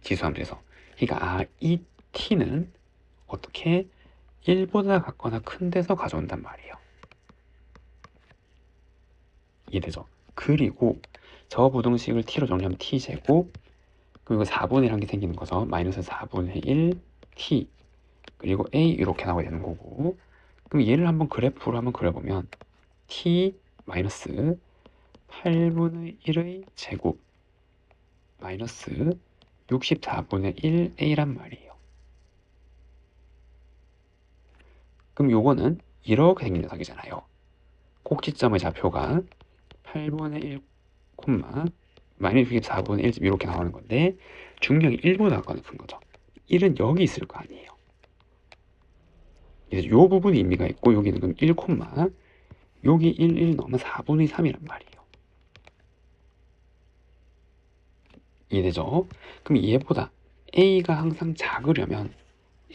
지수함수에서. 그러니까 이 t는 어떻게 1보다 같거나 큰 데서 가져온단 말이에요. 이해되죠? 그리고 저 부등식을 t로 정리하면 t제곱, 그리고 4분의 1한 게 생기는 거죠. 마이너스 4분의 1 t, 그리고 a 이렇게 나오게 되는 거고, 그럼 얘를 한번 그래프로 한번 그려보면 t 마이너스 8분의 1의 제곱 마이너스 64분의 1a란 말이에요. 그럼 요거는 이렇게 생긴 녀석이잖아요. 꼭지점의 좌표가 8분의 1, 마이너스 64분의 1 이렇게 나오는 건데 중력이 1보다 작거나 큰 거죠. 1은 여기 있을 거 아니에요. 그래서 요 부분이 의미가 있고 여기는 그럼 1, 여기 1 넣으면 4분의 3이란 말이에요. 이해되죠? 그럼 얘보다 a가 항상 작으려면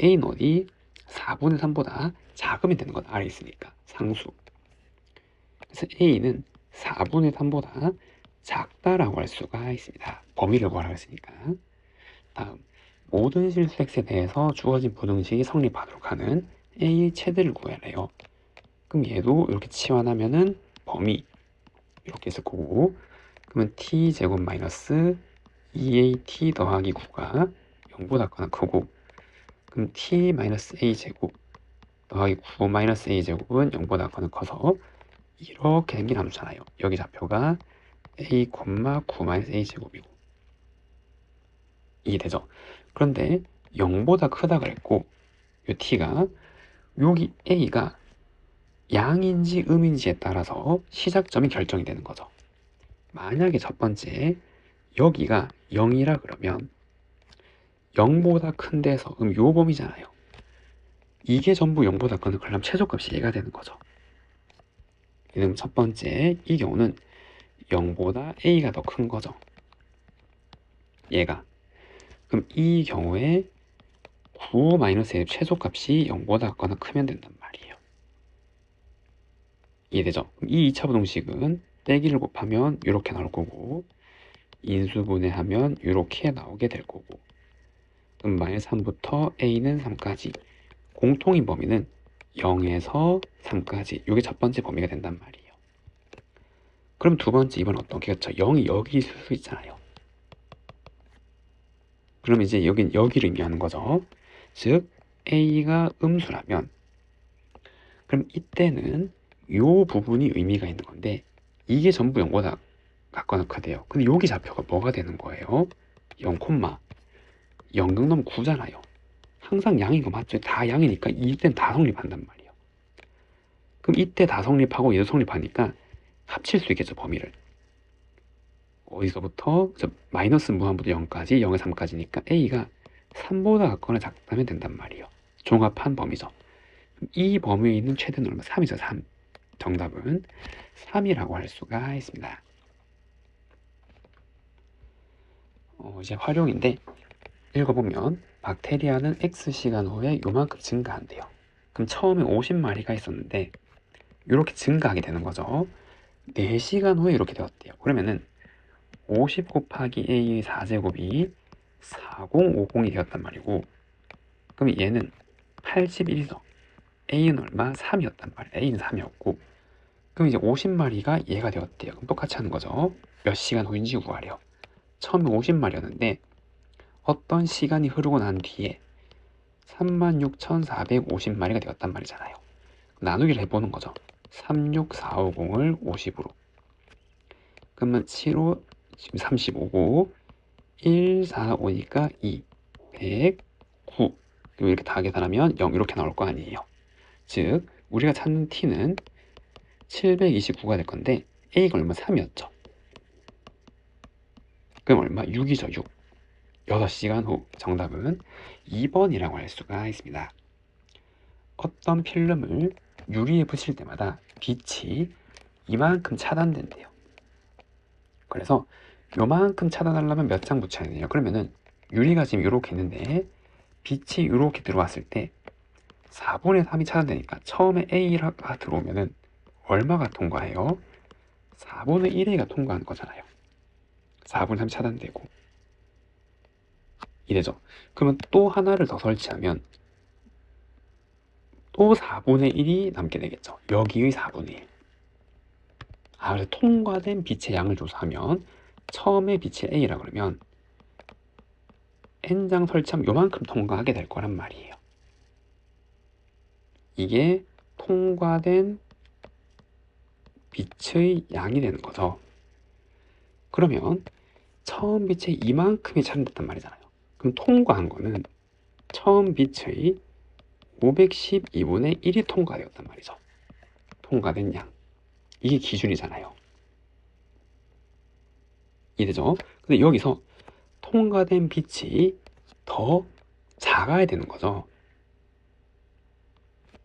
a는 어디? 4분의 3보다 작으면 되는 건 아래 있으니까 상수. 그래서 a는 4분의 3보다 작다라고 할 수가 있습니다. 범위를 구하라고 했으니까. 다음, 모든 실수 x에 대해서 주어진 부등식이 성립하도록 하는 a의 최대를 구하래요. 그럼 얘도 이렇게 치환하면은 범위 이렇게 있을 거고, 그러면 t제곱 마이너스 2at 더하기 9가 0보다 작거나 크고, 그럼 t 마이너스 a제곱 더하기 9 마이너스 a제곱은 0보다 작거나 커서 이렇게 생긴 함수잖아요. 여기 좌표가 a, 9 마이너스 a제곱이고. 이해되죠? 그런데 0보다 크다 그랬고 요 t가 여기 a가 양인지 음인지에 따라서 시작점이 결정이 되는 거죠. 만약에 첫 번째 여기가 0이라 그러면 0보다 큰 데서 요 범위잖아요. 이게 전부 0보다 큰 그럼 최소값이 얘가 되는 거죠. 그럼 첫 번째 이 경우는 0보다 a가 더 큰 거죠. 얘가. 그럼 이 경우에 9-의 최소값이 0보다 작거나 크면 된단 말이에요. 이해되죠? 이 2차 부등식은 빼기를 곱하면 이렇게 나올 거고 인수분해하면 이렇게 나오게 될 거고 그럼 마이너스 3부터 a는 3까지 공통인 범위는 0에서 3까지 이게 첫 번째 범위가 된단 말이에요. 그럼 두 번째 이번 어떤 게겠죠? 0이 여기 있을 수 있잖아요. 그럼 이제 여긴 여기를 의미하는 거죠. 즉 a가 음수라면 그럼 이때는 요 부분이 의미가 있는 건데 이게 전부 0보다 같거나 크대요. 근데 여기 좌표가 뭐가 되는 거예요? 0, 0 넣으면 9잖아요. 항상 양인 거 맞죠? 다 양이니까 이때는 다 성립한단 말이에요. 그럼 이때 다 성립하고 얘도 성립하니까 합칠 수 있겠죠, 범위를. 어디서부터? 마이너스 무한부터 0까지, 0에서 3까지니까 a가 3보다 같거나 작다면 된단 말이에요. 종합한 범위죠. 이 범위에 있는 최대는 얼마? 3이죠, 3. 정답은 3이라고 할 수가 있습니다. 이제 활용인데 읽어보면 박테리아는 X시간 후에 요만큼 증가한대요. 그럼 처음에 50마리가 있었는데 이렇게 증가하게 되는 거죠. 4시간 후에 이렇게 되었대요. 그러면은 50 곱하기 A의 4제곱이 4050이 되었단 말이고 그럼 얘는 81이죠. A는 얼마? 3이었단 말이에요. A는 3이었고 그럼 이제 50마리가 얘가 되었대요. 그럼 똑같이 하는 거죠. 몇 시간 후인지 구하래요. 처음에 50마리였는데 어떤 시간이 흐르고 난 뒤에 36,450마리가 되었단 말이잖아요. 나누기를 해보는 거죠. 36450을 50으로 그러면 7호 지금 35고 1, 4, 5니까 2, 109 그리고 이렇게 다 계산하면 0 이렇게 나올 거 아니에요. 즉 우리가 찾는 t는 729가 될 건데 a가 얼마? 3이었죠. 그럼 얼마? 6이죠. 6. 6시간 후 정답은 2번이라고 할 수가 있습니다. 어떤 필름을 유리에 붙일 때마다 빛이 이만큼 차단된대요. 그래서 요만큼 차단하려면 몇 장 붙여야 돼요? 그러면은 유리가 지금 이렇게 있는데 빛이 이렇게 들어왔을 때 4분의 3이 차단되니까 처음에 A가 들어오면은 얼마가 통과해요? 4분의 1A가 통과하는 거잖아요. 4분의 3 차단되고 이래죠. 그러면 또 하나를 더 설치하면 또 4분의 1이 남게 되겠죠. 여기의 4분의 1. 그래서 통과된 빛의 양을 조사하면 처음에 빛의 A라 그러면 N장 설치하면 요만큼 통과하게 될 거란 말이에요. 이게 통과된 빛의 양이 되는 거죠. 그러면 처음 빛의 이만큼이 촬영됐단 말이잖아요. 그럼 통과한 거는 처음 빛의 512분의 1이 통과되었단 말이죠. 통과된 양. 이게 기준이잖아요. 이해되죠? 근데 여기서 통과된 빛이 더 작아야 되는 거죠.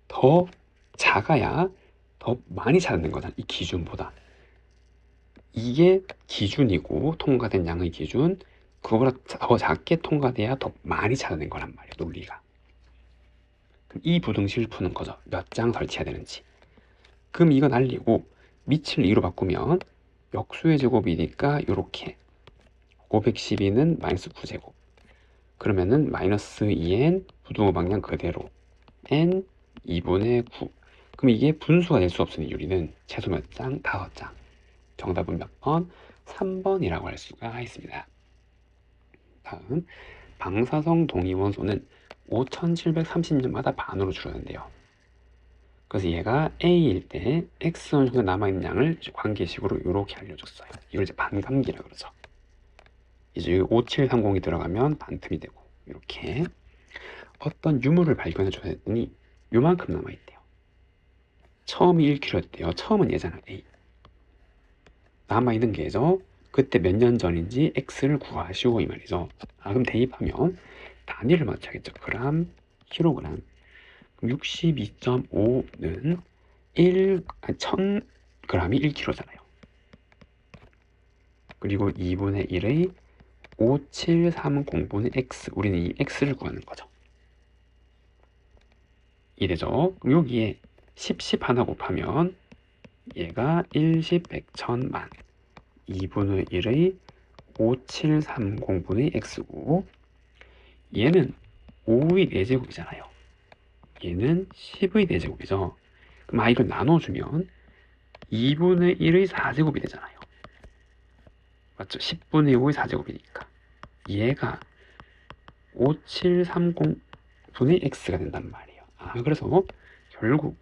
더 작아야 더 많이 찾는 거잖아. 이 기준보다. 이게 기준이고 통과된 양의 기준. 그거보다 더 작게 통과돼야 더 많이 찾아낸 거란 말이에요. 논리가. 그럼 이 부등식을 푸는 거죠. 몇 장 설치해야 되는지. 그럼 이거 날리고 밑을 2로 바꾸면 역수의 제곱이니까 이렇게 512는 마이너스 9제곱. 그러면은 마이너스 2n 부등호 방향 그대로 n 2분의 9. 그럼 이게 분수가 될 수 없으니 유리는 최소 몇 장? 5장. 정답은 몇 번? 3번이라고 할 수가 있습니다. 다음, 방사성 동위원소는 5730년마다 반으로 줄었는데요. 그래서 얘가 A일 때 X원소에 남아있는 양을 관계식으로 이렇게 알려줬어요. 이걸 이제 반감기라 그러죠. 이제 5730이 들어가면 반틈이 되고 이렇게 어떤 유물을 발견해 줬더니 요만큼 남아있대요. 처음이 1kg였대요. 처음은 얘잖아, A. 남아있는 게죠. 그때 몇 년 전인지 X를 구하시오 이 말이죠. 그럼 대입하면 단위를 맞춰야겠죠. 그램, 킬로그램. 62.5는 1000g이 1kg잖아요. 그리고 2분의 1의 5730분의 x. 우리는 이 x를 구하는 거죠. 이래죠. 그럼 여기에 10 하나 곱하면 얘가 1, 10, 100, 1000만 2분의 1의 5730분의 x고 얘는 5의 4제곱이잖아요. 얘는 10의 4제곱이죠. 그럼 이걸 나눠주면 2분의 1의 4제곱이 되잖아요. 맞죠? 10분의 5의 4제곱이니까 얘가 5730분의 x가 된단 말이에요. 그래서 결국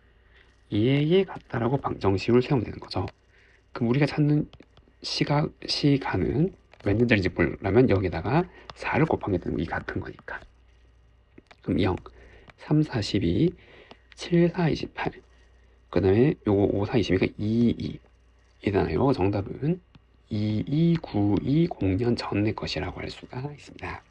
얘에 같다라고 방정식을 세우면 되는 거죠. 그럼 우리가 찾는 시간은 몇 년짜리인지 보려면 여기다가 4를 곱하면 되는 거, 이 같은 거니까. 그럼 0, 3, 4, 12, 7, 4, 28. 그 다음에 요거 5, 4, 22가 2, 2 이잖아요. 정답은 2292 공년 전의 것이라고 할 수가 있습니다.